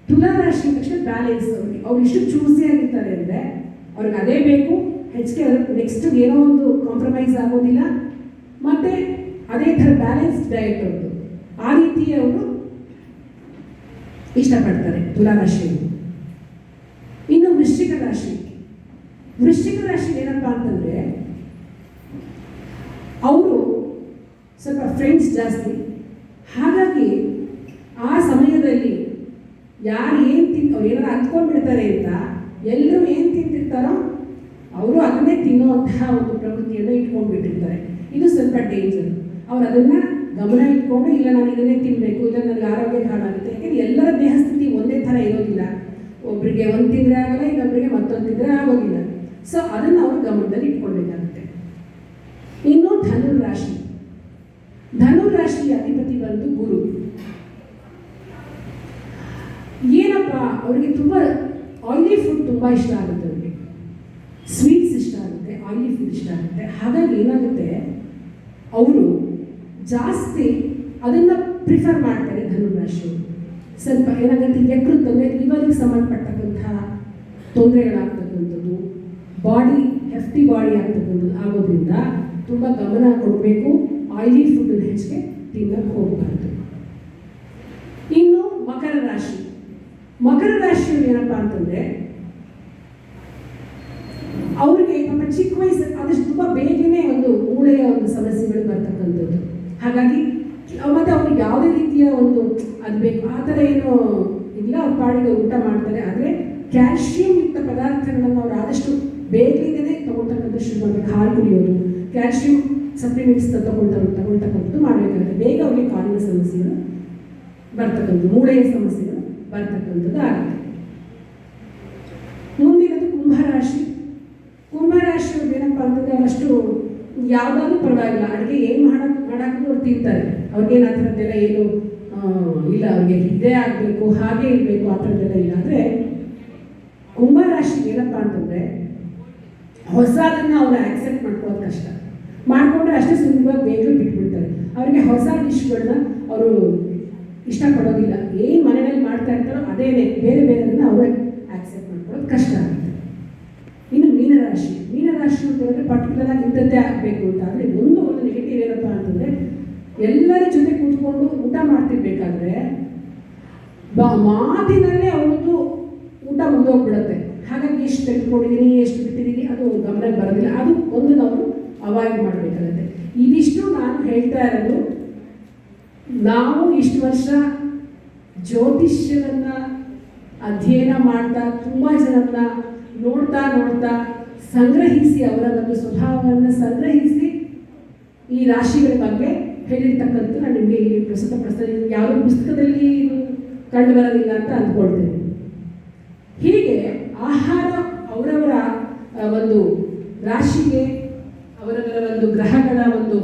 ತುಲಾರಾಶಿ ತಕ್ಷಣ ಬ್ಯಾಲೆನ್ಸ್. ಅವ್ರು ಎಷ್ಟು ಚೂಸಿ ಆಗಿರ್ತಾರೆ ಅಂದರೆ ಅವ್ರಿಗೆ ಅದೇ ಬೇಕು, ಹೆಚ್ಚಿಗೆ ನೆಕ್ಸ್ಟ್ ಏನೋ ಒಂದು ಕಾಂಪ್ರಮೈಸ್ ಆಗೋದಿಲ್ಲ. ಮತ್ತು ಅದೇ ಥರ ಬ್ಯಾಲೆನ್ಸ್ಡ್ ಡಯಟ್ ಅವ್ರದ್ದು, ಆ ರೀತಿ ಅವರು ಇಷ್ಟಪಡ್ತಾರೆ ತುಲಾರಾಶಿಯವರು. ಇನ್ನು ವೃಶ್ಚಿಕ ರಾಶಿ. ವೃಶ್ಚಿಕ ರಾಶಿ ಏನಪ್ಪ ಅಂತಂದರೆ, ಅವರು ಸ್ವಲ್ಪ ಫ್ರೆಂಡ್ಸ್ ಜಾಸ್ತಿ. ಹಾಗಾಗಿ ಆ ಸಮಯದಲ್ಲಿ ಯಾರು ಅವ್ರು ಏನಾರು ಅಂದ್ಕೊಂಡ್ಬಿಡ್ತಾರೆ ಅಂತ ಎಲ್ಲರೂ ಏನು ತಿಂತಿರ್ತಾರೋ ಅವರು ಅದನ್ನೇ ತಿನ್ನುವಂತಹ ಒಂದು ಪ್ರವೃತ್ತಿಯನ್ನು ಇಟ್ಕೊಂಡ್ಬಿಟ್ಟಿರ್ತಾರೆ. ಇದು ಸ್ವಲ್ಪ ಡೇಂಜರ್. ಅವ್ರು ಅದನ್ನು ಗಮನ ಇಟ್ಕೊಂಡು, ಇಲ್ಲ ನಾನು ಇದನ್ನೇ ತಿನ್ನಬೇಕು, ಇಲ್ಲ ನನಗೆ ಆರೋಗ್ಯ ಹಾಳಾಗುತ್ತೆ. ಯಾಕೆಂದರೆ ಎಲ್ಲರ ದೇಹ ಸ್ಥಿತಿ ಒಂದೇ ಥರ ಇರೋದಿಲ್ಲ. ಒಬ್ಬರಿಗೆ ಒಂದು ತಿಂದರೆ ಆಗೋಲ್ಲ, ಇನ್ನೊಬ್ಬರಿಗೆ ಮತ್ತೊಂದು ತಿಂದರೆ ಆಗೋದಿಲ್ಲ. ಸೊ ಅದನ್ನು ಅವರು ಗಮನದಲ್ಲಿ ಇಟ್ಕೊಳ್ಬೇಕಾಗುತ್ತೆ. ಇನ್ನು ಧನುರಾಶಿ. ಧನುರಾಶಿಯ ಅಧಿಪತಿ ಬಂದು ಗುರು. ಏನಪ್ಪ, ಅವರಿಗೆ ತುಂಬ ಆಯಿಲಿ ಫುಡ್ ತುಂಬ ಇಷ್ಟ ಆಗುತ್ತೆ. ಅವರಿಗೆ ಸ್ವೀಟ್ಸ್ ಇಷ್ಟ ಆಗುತ್ತೆ, ಆಯಿಲಿ ಫುಡ್ ಇಷ್ಟ ಆಗುತ್ತೆ. ಹಾಗಾಗಿ ಏನಾಗುತ್ತೆ, ಅವರು ಜಾಸ್ತಿ ಅದನ್ನು ಪ್ರಿಫರ್ ಮಾಡ್ತಾರೆ ಧನುರಾಶಿಯವರು. ಸ್ವಲ್ಪ ಏನಾಗುತ್ತೆ, ಯಕೃತ್ತು ಅಂದರೆ ಲಿವರ್ಗೆ ಸಂಬಂಧಪಟ್ಟಂತಹ ತೊಂದರೆಗಳಾಗ್ತಕ್ಕಂಥದ್ದು, ಬಾಡಿ ಹೆಫ್ಟಿ ಬಾಡಿ ಆಗ್ತಕ್ಕಂಥದ್ದು ಆಗೋದ್ರಿಂದ ತುಂಬ ಗಮನ ಕೊಡಬೇಕು. ಆಯಿಲಿ ಫುಡ್ಡನ್ನು ಹೆಚ್ಚಿಗೆ ತಿನ್ನಕ್ಕೆ ಹೋಗಬಾರ್ದು. ಇನ್ನು ಮಕರ ರಾಶಿ. ಮಕರ ರಾಶಿಯವರು ಏನಪ್ಪ ಅಂತಂದರೆ, ಅವ್ರಿಗೆ ನಮ್ಮ ಚಿಕ್ಕ ವಯಸ್ಸು ಆದಷ್ಟು ತುಂಬ ಬೇಗನೆ ಒಂದು ಮೂಳೆಯ ಒಂದು ಸಮಸ್ಯೆಗಳು ಬರ್ತಕ್ಕಂಥದ್ದು. ಹಾಗಾಗಿ ಮತ್ತು ಅವ್ರಿಗೆ ಯಾವುದೇ ರೀತಿಯ ಒಂದು ಅದು ಬೇಕು ಆ ಥರ ಏನೋ ಇಲ್ಲ, ಅವ್ರ ಪಾಡಿಗೆ ಊಟ ಮಾಡ್ತಾರೆ. ಆದರೆ ಕ್ಯಾಲ್ಶಿಯಂ ಯುಕ್ತ ಪದಾರ್ಥಗಳನ್ನು ಅವ್ರು ಆದಷ್ಟು ಬೇಗನೆ ತಗೊಳ್ತಕ್ಕಂಥ ಶುರು ಮಾಡಬೇಕು. ಹಾಲು ಕುಡಿಯೋದು, ಕ್ಯಾಲ್ಶಿಯಂ ಸಪ್ಲಿಮೆಂಟ್ಸ್ ತಗೊಳ್ತಕ್ಕಂಥದ್ದು ಮಾಡಬೇಕಾಗುತ್ತೆ. ಬೇಗ ಅವರಿಗೆ ಕಾಲಿನ ಸಮಸ್ಯೆಗಳು ಬರ್ತಕ್ಕಂಥದ್ದು, ಮೂಳೆಯ ಸಮಸ್ಯೆಗಳು ಬರ್ತಕ್ಕಂಥದ್ದು ಆಗುತ್ತೆ. ಮುಂದಿನದು ಕುಂಭರಾಶಿ. ಕುಂಭರಾಶಿಯವ್ರು ಏನಪ್ಪ ಅಂತಂದರೆ ಅವಷ್ಟು ಯಾವುದಾದ್ರೂ ಪರವಾಗಿಲ್ಲ, ಅಡುಗೆ ಏನು ಮಾಡಾಕಿದ್ರು ಅವ್ರು ತಿಂತಾರೆ. ಅವ್ರಿಗೇನು ಆ ಥರದ್ದೆಲ್ಲ ಏನು ಇಲ್ಲ, ಅವ್ರಿಗೆ ಇದೇ ಆಗಬೇಕು ಹಾಗೆ ಇರಬೇಕು ಆ ಥರದ್ದೆಲ್ಲ ಇಲ್ಲ. ಆದರೆ ಕುಂಭರಾಶಿಗೆ ಏನಪ್ಪ ಅಂತಂದರೆ ಹೊಸದನ್ನು ಅವರು ಆಕ್ಸೆಪ್ಟ್ ಮಾಡ್ಕೊಳ್ಳೋದು ಕಷ್ಟ. ಮಾಡಿಕೊಂಡ್ರೆ ಅಷ್ಟೇ ಸುಲಭವಾಗಿ ಬೇಗ ಬಿಟ್ಬಿಡ್ತಾರೆ. ಅವರಿಗೆ ಹೊಸ ಡಿಶ್ಗಳನ್ನ ಅವರು ಇಷ್ಟಪಡೋದಿಲ್ಲ. ಏನು ಮನೆಯಲ್ಲಿ ಮಾಡ್ತಾ ಇರ್ತಾರೋ ಅದೇನೇ, ಬೇರೆ ಬೇರೆದನ್ನು ಅವರೇ ಆಕ್ಸೆಪ್ಟ್ ಮಾಡ್ಕೊಳ್ಳೋದು ಕಷ್ಟ ಆಗುತ್ತೆ. ಇನ್ನು ಮೀನರಾಶಿ ಅಂತ ಹೇಳಿದ್ರೆ ಪರ್ಟಿಕ್ಯುಲರ್ ಆಗಿ ಇಂಥದ್ದೇ ಆಗಬೇಕು ಅಂತ. ಆದರೆ ಒಂದು ನೆಗೆಟಿವ್ ಏನಪ್ಪ ಅಂತಂದರೆ ಎಲ್ಲರ ಜೊತೆ ಕೂತ್ಕೊಂಡು ಊಟ ಮಾಡ್ತಿರ್ಬೇಕಾದ್ರೆ ಮಾತಿನಲ್ಲೇ ಅವ್ರದ್ದು ಊಟ ಮುಗಿದೋಗ್ಬಿಡುತ್ತೆ. ಹಾಗಾಗಿ ಎಷ್ಟು ತೆಗೆದುಕೊಂಡಿದ್ದೀನಿ ಎಷ್ಟು ಬಿಟ್ಟಿದ್ದೀನಿ ಅದು ಗಮನಕ್ಕೆ ಬರೋದಿಲ್ಲ. ಅದು ಒಂದು ನಾವು ಅವಾಯ್ಡ್ ಮಾಡಬೇಕಾಗುತ್ತೆ. ಇದಿಷ್ಟು ನಾನು ಹೇಳ್ತಾ ಇರೋದು, ನಾವು ಇಷ್ಟು ವರ್ಷ ಜ್ಯೋತಿಷ್ಯವನ್ನು ಅಧ್ಯಯನ ಮಾಡ್ತಾ ತುಂಬ ಜನರನ್ನ ನೋಡ್ತಾ ಸಂಗ್ರಹಿಸಿ ಅವರ ಒಂದು ಸ್ವಭಾವವನ್ನು ಸಂಗ್ರಹಿಸಿ ಈ ರಾಶಿಗಳ ಬಗ್ಗೆ ಹೇಳಿರ್ತಕ್ಕಂಥ ನಾನು ನಿಮಗೆ ಇಲ್ಲಿ ಪ್ರಸ್ತುತ ಯಾವುದೋ ಪುಸ್ತಕದಲ್ಲಿ ಇದು ಕಂಡು ಬರೋದಿಲ್ಲ ಅಂತ ಅಂದ್ಕೊಳ್ತೇನೆ. ಹೀಗೆ ಆಹಾರ ಅವರವರ ಒಂದು ರಾಶಿಗೆ ಅವರವರ ಒಂದು ಗ್ರಹಗಳ ಒಂದು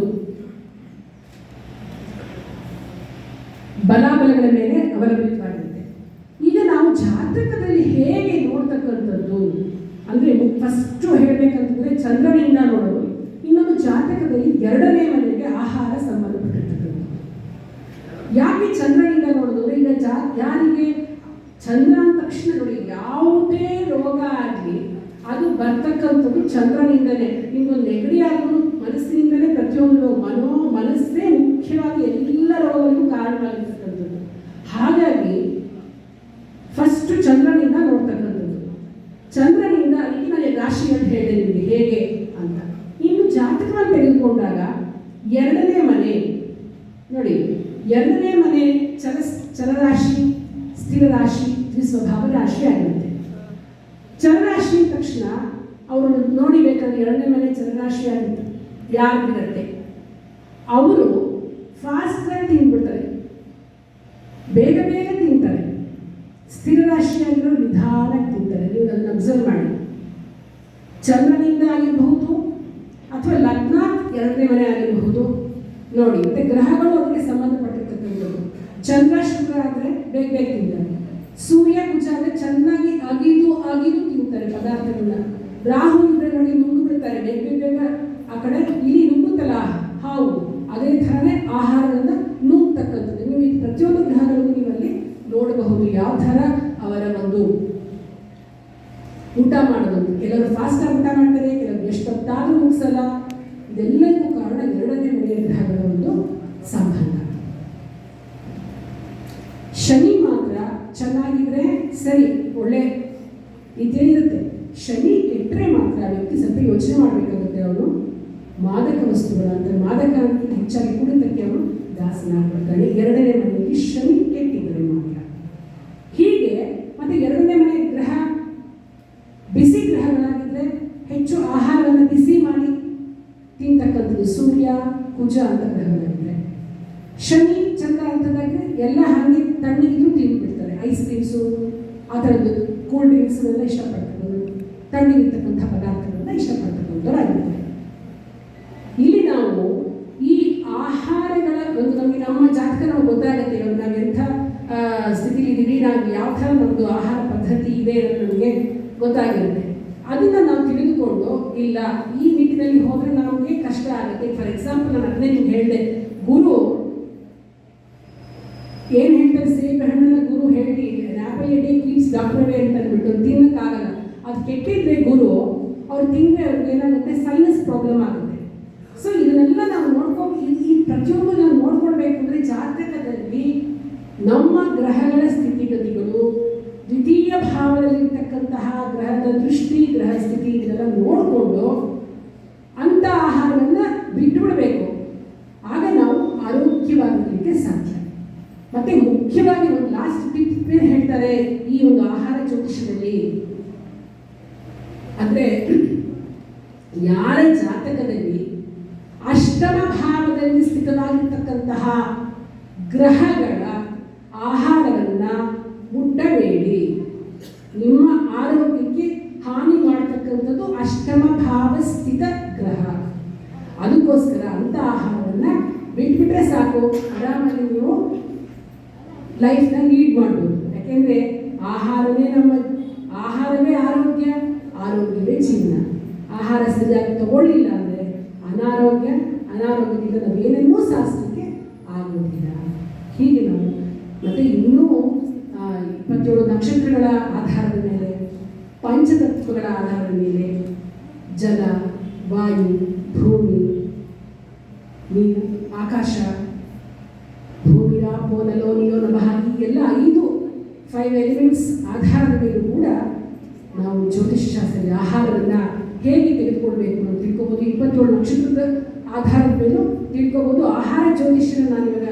ಬಲಾಬಲಗಳ ಮೇಲೆ ಅವಲಂಬಿತವಾಗಿರುತ್ತೆ. ಈಗ ನಾವು ಜಾತಕದಲ್ಲಿ ಹೇಗೆ ನೋಡ್ತಕ್ಕಂಥದ್ದು ಅಂದರೆ ಫಸ್ಟು ಹೇಳಬೇಕಂತಂದರೆ ಚಂದ್ರನಿಂದ ನೋಡೋದು, ಇನ್ನೊಂದು ಜಾತಕದಲ್ಲಿ 2ನೇ ಮನೆಗೆ ಆಹಾರ ಸಂಬಂಧಪಟ್ಟಿರ್ತಕ್ಕಂಥದ್ದು. ಯಾಕೆ ಚಂದ್ರನಿಂದ ನೋಡೋದು ಅಂದರೆ ಈಗ ಯಾರಿಗೆ ಚಂದ್ರ ಅಂದ ತಕ್ಷಣ ನೋಡಿ ಯಾವುದೇ ರೋಗ ಆಗಲಿ ಅದು ಬರ್ತಕ್ಕಂಥದ್ದು ಚಂದ್ರನಿಂದಲೇ. ನಿಮಗೊಂದು ನೆಗಡಿ ಆದರೂ ಮನಸ್ಸಿನಿಂದಲೇ ಪ್ರತಿಯೊಂದು ಮನಸ್ಸೇ ಮುಖ್ಯವಾಗಿ ಎಲ್ಲ ರೋಗಗಳಿಗೂ ಕಾರಣವಾಗಿರ್ತಕ್ಕಂಥದ್ದು. ಹಾಗಾಗಿ ಫಸ್ಟ್ ಚಂದ್ರನಿಂದ ನೋಡ್ತಕ್ಕಂಥದ್ದು. ಚಂದ್ರನಿಂದ ಅದಕ್ಕೆ ನಾನು ರಾಶಿ ಅಂತ ಹೇಳಿದೆ ನಿಮಗೆ ಹೇಗೆ ಅಂತ. ಇನ್ನು ಜಾತಕವನ್ನು ತೆಗೆದುಕೊಂಡಾಗ 2ನೇ ಮನೆ ನೋಡಿ, 2ನೇ ಮನೆ ಚಲರಾಶಿ, ಸ್ಥಿರ ರಾಶಿ, ದ್ವಿಸ್ವಭಾವ ರಾಶಿ ಆಗಿರುತ್ತೆ. ಚಲರಾಶಿ ತಕ್ಷಣ ಅವರು ನೋಡಿಬೇಕಾದ್ರೆ 2ನೇ ಮನೆ ಚಲರಾಶಿ ಆಗಿರುತ್ತೆ ಯಾರಿಗಿರುತ್ತೆ ಅವರು ಫಾಸ್ಟಾಗಿ ತಿಂದ್ಬಿಡ್ತಾರೆ, ಬೇಗ ತಿಂತಾರೆ. ಸ್ಥಿರ ರಾಶಿಯಾಗಿರೋ ನಿಧಾನಕ್ಕೆ ತಿಂತಾರೆ. ನೀವು ಅದನ್ನು ಅಬ್ಸರ್ವ್ ಮಾಡಿ. ಚಂದ್ರನಿಂದ ಆಗಿರಬಹುದು ಅಥವಾ ಲಗ್ನ 2ನೇ ಮನೆ ಆಗಿರಬಹುದು ನೋಡಿ. ಮತ್ತೆ ಗ್ರಹಗಳು ಅದಕ್ಕೆ ಸಂಬಂಧಪಟ್ಟಿರ್ತಕ್ಕಂಥದ್ದು. ಚಂದ್ರ ಶುಕ್ರ ಆದರೆ ಬೇಗ ತಿಂತಾರೆ. ಸೂರ್ಯ ಕುಜ ಅಂದರೆ ಚೆನ್ನಾಗಿ ಅಗಿದು ತಿಂತಾರೆ ಪದಾರ್ಥಗಳನ್ನ. ರಾಹು ಇದ್ರೆ ನೋಡಿ ನುಂಗು ಬಿಡ್ತಾರೆ ಬೇಗ ಆ ಕಡೆ. ಇಲ್ಲಿ ನುಂಗುತ್ತಲ್ಲ ಹಾವು, ಅದೇ ಥರನೇ ಆಹಾರಗಳನ್ನು ನುಂಗ್ತಕ್ಕಂಥದ್ದು. ನೀವು ಈ ಪ್ರತಿಯೊಂದು ಗ್ರಹಗಳನ್ನು ನೀವಲ್ಲಿ ನೋಡಬಹುದು ಯಾವ ಥರ ಅವರ ಒಂದು ಊಟ ಮಾಡೋದು. ಕೆಲವರು ಫಾಸ್ಟಾಗಿ ಊಟ ಮಾಡ್ತಾರೆ, ಕೆಲವರು ಎಷ್ಟೊತ್ತಾದರೂ ಮುಗಿಸಲ್ಲ. ಇದೆಲ್ಲಕ್ಕೂ ಕಾರಣ 2ನೇ ಮನೆಯ ಗ್ರಹಗಳ ಒಂದು ಸಂಬಂಧ. ಶನಿ ಮಾತ್ರ ಚೆನ್ನಾಗಿದ್ರೆ ಸರಿ, ಒಳ್ಳೆ ಇದೇ ಇರುತ್ತೆ. ಶನಿ ಕೆಟ್ಟರೆ ಮಾತ್ರ ವ್ಯಕ್ತಿ ಸ್ವಲ್ಪ ಯೋಚನೆ ಮಾಡಬೇಕಾಗುತ್ತೆ. ಅವನು ಮಾದಕ ವಸ್ತುಗಳ ಅಂತ ಮಾದಕ ಅಂತ ಹೆಚ್ಚಾಗಿ ಕುಡಿತಕ್ಕೆ ಅವನು ದಾಸನಾಗ್ಬಿಡ್ತಾನೆ 2ನೇ ಮನೆಯಲ್ಲಿ ಶನಿ ಕೆಟ್ಟಿದ್ದರೆ ಮಾತ್ರ. ಹೀಗೆ ಮತ್ತೆ 2ನೇ ಮನೆ ಗ್ರಹ ಬಿಸಿ ಗ್ರಹಗಳಾಗಿದ್ದರೆ ಹೆಚ್ಚು ಆಹಾರವನ್ನು ಬಿಸಿ ಮಾಡಿ ತಿಂತಕ್ಕಂಥದ್ದು ಸೂರ್ಯ ಕುಜ ಅಂತ ಗ್ರಹಗಳಾಗಿದ್ದರೆ. ಶನಿ ಚಂದ್ರ ಅಂತಂದಾಗಿದ್ರೆ ಎಲ್ಲ ಹಾಗೆ ತಣ್ಣಗಿದ್ರು ತಿಂದ್ಬಿಡ್ತಾರೆ. ಐಸ್ ಕ್ರೀಮ್ಸು ಆ ಥರದ್ದು ಕೂಲ್ ಡ್ರಿಂಕ್ಸ್ನೆಲ್ಲ ಇಷ್ಟಪಡ್ತಕ್ಕಂಥದ್ದು, ತಣ್ಣಗಿರ್ತಕ್ಕಂಥ ಪದಾರ್ಥಗಳನ್ನ ಇಷ್ಟಪಡ್ತಕ್ಕಂಥವ್ರಾಗಿರ್ತಾರೆ. ಇಲ್ಲಿ ನಾವು ಈ ಆಹಾರಗಳ ಒಂದು ನಮಗೆ ನಮ್ಮ ಜಾತಕ ನಾವು ಗೊತ್ತಾಗುತ್ತೆ. ಇವಾಗ ನಾವು ಎಂಥ ಸ್ಥಿತಿಲಿದ್ದೀವಿ, ನಾವು ಯಾವ ಥರ ನಮ್ಮದು ಆಹಾರ ಪದ್ಧತಿ ಇದೆ ಅನ್ನೋದು ನಮಗೆ ಗೊತ್ತಾಗಿರುತ್ತೆ. ಅದನ್ನು ನಾವು ತಿಳಿದುಕೊಂಡು ಇಲ್ಲ ಈ ನಿಟ್ಟಿನಲ್ಲಿ ಹೋದರೆ ನಮಗೆ ಕಷ್ಟ ಆಗುತ್ತೆ. ಫಾರ್ ಎಕ್ಸಾಂಪಲ್ ನಾನು ಅದನ್ನೇ ನಿಮ್ಗೆ ಹೇಳಿದೆ, ಗುರು ಏನು ಹೇಳ್ತಾರೆ, ಸೇಬೆ ಹಣ್ಣನ್ನು ಗುರು ಹೇಳಿ apple A day keeps doctor away ಅಂತ ಅಂದ್ಬಿಟ್ಟು ತಿನ್ನೋಕ್ಕಾಗಲ್ಲ. ಅದು ಕೆಟ್ಟಿದ್ರೆ ಗುರು ಅವ್ರು ತಿಂದರೆ ಅವ್ರಿಗೆ ಏನಾಗುತ್ತೆ, ಸೈನಸ್ ಪ್ರಾಬ್ಲಮ್ ಆಗುತ್ತೆ. ಸೊ ಇದನ್ನೆಲ್ಲ ನಾವು ಈ ಪ್ರತಿಯೊಂದು ನಾವು ನೋಡ್ಕೊಳ್ಬೇಕು ಅಂದರೆ ಜಾತಕದಲ್ಲಿ ನಮ್ಮ ಗ್ರಹಗಳ ಸ್ಥಿತಿಗತಿಗಳು, ದ್ವಿತೀಯ ಭಾವದಲ್ಲಿರ್ತಕ್ಕಂತಹ ಗ್ರಹದ ದೃಷ್ಟಿ, ಗ್ರಹ ಸ್ಥಿತಿ ಇದೆಲ್ಲ ನೋಡಿಕೊಂಡು ಅಂಥ ಆಹಾರವನ್ನು ಬಿಟ್ಟುಬಿಡಬೇಕು. ಆಗ ನಾವು ಆರೋಗ್ಯವಾಗಿರಲಿಕ್ಕೆ ಸಾಧ್ಯ. ಮತ್ತು ಮುಖ್ಯವಾಗಿ ಒಂದು ಲಾಸ್ಟ್ ಟಿಪ್ ಏನು ಹೇಳ್ತಾರೆ ಈ ಒಂದು ಆಹಾರ ಜ್ಯೋತಿಷದಲ್ಲಿ ಅಂದರೆ, ಯಾರ ಜಾತಕದಲ್ಲಿ ಅಷ್ಟಮ ಭಾವದಲ್ಲಿ ಸ್ಥಿತವಾಗಿರ್ತಕ್ಕಂತಹ ಗ್ರಹಗಳ ಆಹಾರವನ್ನು ಮುಟ್ಟಬೇಡಿ. ನಿಮ್ಮ ಆರೋಗ್ಯಕ್ಕೆ ಹಾನಿ ಮಾಡ್ತಕ್ಕಂಥದ್ದು ಅಷ್ಟಮ ಭಾವ ಸ್ಥಿತ ಗ್ರಹ. ಅದಕ್ಕೋಸ್ಕರ ಅಂಥ ಆಹಾರವನ್ನು ಬಿಟ್ಬಿಟ್ರೆ ಸಾಕು, ಆರಾಮಾಗಿ ನೀವು ಲೈಫ್ನ ಲೀಡ್ ಮಾಡ್ಬೋದು. ಯಾಕೆಂದರೆ ಆಹಾರವೇ ಆರೋಗ್ಯ, ಆರೋಗ್ಯವೇ ಜೀವನ. ಆಹಾರ ಸರಿಯಾಗಿ ತಗೊಳ್ಳಿಲ್ಲ ಅಂದರೆ ಅನಾರೋಗ್ಯದಿಂದ ನಾವೇನನ್ನೂ ಸಾಧಿಸಲಿಕ್ಕೆ ಆಗೋದಿಲ್ಲ. ಹೀಗೆ ನಾವು ಮತ್ತು ಇನ್ನೂ 27 ನಕ್ಷತ್ರಗಳ ಆಧಾರದ ಮೇಲೆ, ಪಂಚತತ್ವಗಳ ಆಧಾರದ ಮೇಲೆ ಜಲ, ವಾಯು, ಭೂಮಿ, ನೀರು, ಆಕಾಶ, ಭೂಮಿರಾಪೋ ನಲೋ ನಿಲೋ ನಭಃ, ಹೀಗೆಲ್ಲ 5 ಎಲಿಮೆಂಟ್ಸ್ ಆಧಾರದ ಮೇಲೂ ಕೂಡ ನಾವು ಜ್ಯೋತಿಷ ಶಾಸ್ತ್ರದ ಆಹಾರವನ್ನು ಹೇಗೆ ತೆಗೆದುಕೊಳ್ಬೇಕು ಅಂತ ತಿಳ್ಕೊಬೋದು. 27 ನಕ್ಷತ್ರದ ಆಧಾರದ ಮೇಲೂ ತಿಳ್ಕೊಬೋದು. ಆಹಾರ ಜ್ಯೋತಿಷನ ನಾನಿವಾಗ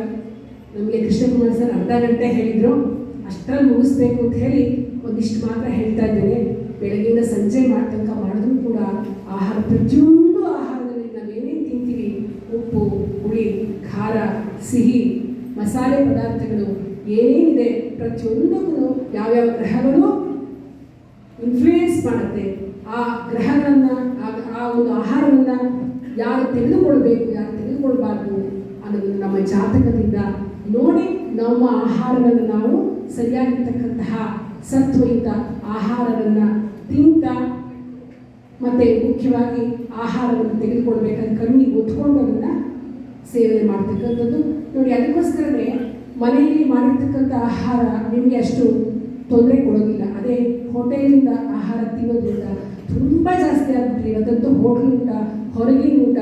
ನಮಗೆ ಕೃಷ್ಣಕುಮಾರ್ ಸರ್ ಅರ್ಧ ಗಂಟೆ ಹೇಳಿದರು, ಅಷ್ಟರಲ್ಲಿ ಮುಗಿಸ್ಬೇಕು ಅಂತ ಹೇಳಿ ಒಂದಿಷ್ಟು ಮಾತ್ರ ಹೇಳ್ತಾ ಇದ್ದೇನೆ. ಬೆಳಗ್ಗೆಯಿಂದ ಸಂಜೆ ತನಕ ಮಾಡಿದ್ರೂ ಕೂಡ ಪ್ರತಿಯೊಂದು ಆಹಾರದಲ್ಲಿ ನಾವೇನೇನು ತಿಂತೀವಿ, ಉಪ್ಪು, ಹುಳಿ, ಖಾರ, ಸಿಹಿ, ಮಸಾಲೆ ಪದಾರ್ಥಗಳು ಏನೇನಿದೆ ಪ್ರತಿಯೊಂದಕ್ಕೂ ಯಾವ್ಯಾವ ಗ್ರಹಗಳು ಇನ್ಫ್ಲೂಯೆನ್ಸ್ ಮಾಡುತ್ತೆ, ಆ ಗ್ರಹಗಳನ್ನು ಆ ಒಂದು ಆಹಾರವನ್ನು ಯಾರು ತೆಗೆದುಕೊಳ್ಬೇಕು, ಯಾರು ತೆಗೆದುಕೊಳ್ಬಾರ್ದು ಅನ್ನೋದನ್ನು ನಮ್ಮ ಜಾತಕದಿಂದ ನೋಡಿ ನಮ್ಮ ಆಹಾರವನ್ನು ನಾವು ಸರಿಯಾಗಿರ್ತಕ್ಕಂತಹ ಸತ್ವಯುತ ಆಹಾರವನ್ನು ತಿಂತ ಮತ್ತು ಮುಖ್ಯವಾಗಿ ಆಹಾರವನ್ನು ತೆಗೆದುಕೊಳ್ಬೇಕಂತ ಕಣ್ಣಿಗೆ ಒತ್ಕೊಂಡು ಅದನ್ನು ಸೇವನೆ ಮಾಡ್ತಕ್ಕಂಥದ್ದು ನೋಡಿ. ಅದಕ್ಕೋಸ್ಕರವೇ ಮನೆಯಲ್ಲಿ ಮಾಡಿರ್ತಕ್ಕಂಥ ಆಹಾರ ನಿಮಗೆ ಅಷ್ಟು ತೊಂದರೆ ಕೊಡೋದಿಲ್ಲ. ಅದೇ ಹೋಟೆಲಿಂದ ಆಹಾರ ತಿನ್ನೋದ್ರಿಂದ ತುಂಬ ಜಾಸ್ತಿ ಆಗ್ಬಿಟ್ರಿ. ಇವತ್ತಂತೂ ಹೋಟ್ಲ್ ಊಟ, ಹೊರಗಿನ ಊಟ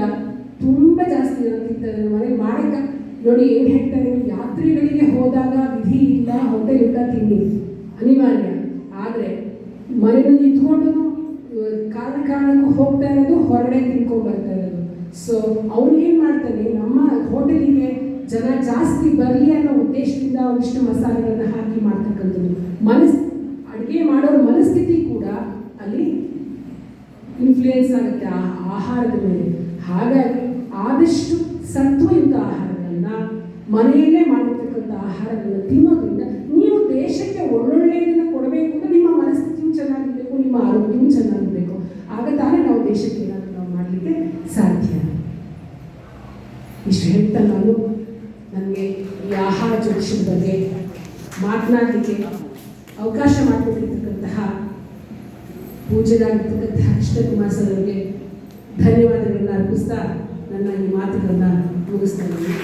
ತುಂಬ ಜಾಸ್ತಿ ತಿಂತಾರೆ. ಮನೆಗೆ ಮಾಡೋಕ್ಕೆ ನೋಡಿ ಏನು ಹೇಳ್ತಾರೆ, ಯಾತ್ರಿಗಳಿಗೆ ಹೋದಾಗ ವಿಧಿ ಇಲ್ಲ, ಹೋಟೆಲ್ ಊಟ ತಿನ್ನಿ ಅನಿವಾರ್ಯ. ಆದರೆ ಮನೆಯಲ್ಲಿ ಇದ್ಕೊಂಡು ಕಾರಣಕ್ಕೂ ಹೋಗ್ತಾ ಇರೋದು, ಹೊರಗಡೆ ತಿನ್ಕೊಂಡ್ಬರ್ತಾ ಇರೋದು. ಸೊ ಅವನು ಏನು ಮಾಡ್ತಾನೆ, ನಮ್ಮ ಹೋಟೆಲಿಗೆ ಜನ ಜಾಸ್ತಿ ಬರಲಿ ಅನ್ನೋ ಉದ್ದೇಶದಿಂದ ಒಂದಿಷ್ಟು ಮಸಾಲೆಗಳನ್ನು ಹಾಕಿ ಮಾಡ್ತಕ್ಕಂಥದ್ದು. ಅಡುಗೆ ಮಾಡೋರ ಮನಸ್ಥಿತಿ ಕೂಡ ಅಲ್ಲಿ ಇನ್ಫ್ಲೂಯೆನ್ಸ್ ಆಗುತ್ತೆ ಆಹಾರದ ಮೇಲೆ. ಹಾಗಾಗಿ ಆದಷ್ಟು ಸತ್ವಯುತ ಆಹಾರಗಳನ್ನು, ಮನೆಯಲ್ಲೇ ಮಾಡಿರ್ತಕ್ಕಂಥ ಆಹಾರಗಳನ್ನು ತಿನ್ನೋದ್ರಿಂದ ನೀವು ದೇಶಕ್ಕೆ ಒಳ್ಳೊಳ್ಳೆಯದನ್ನು ಕೊಡಬೇಕು ಅಂದರೆ ನಿಮ್ಮ ಮನಸ್ಥಿತಿಯೂ ಚೆನ್ನಾಗಿರಬೇಕು, ನಿಮ್ಮ ಆರೋಗ್ಯವೂ ಚೆನ್ನಾಗಿರಬೇಕು. ಆಗ ತಾನೇ ನಾವು ದೇಶಕ್ಕೆ ಏನಾದರೂ ನಾವು ಮಾಡಲಿಕ್ಕೆ ಸಾಧ್ಯ. ಇಷ್ಟು ಹೇಳ್ತಾ ನನಗೆ ಈ ಆಹಾರ ಜ್ಯೋತಿಷದ ಬಗ್ಗೆ ಮಾತನಾಡಲಿಕ್ಕೆ ಅವಕಾಶ ಮಾಡಿಕೊಟ್ಟಿರ್ತಕ್ಕಂತಹ ಪೂಜ್ಯರಾಗಿರ್ತಕ್ಕಂತಹ ಕೃಷ್ಣಕುಮಾರ್ ಸರ್ ಅವರಿಗೆ ಧನ್ಯವಾದಗಳನ್ನು ಅರ್ಪಿಸ್ತಾ ನನ್ನ ಈ ಮಾತುಗಳನ್ನು ಮುಗಿಸ್ತಾ ಇದ್ದೀನಿ.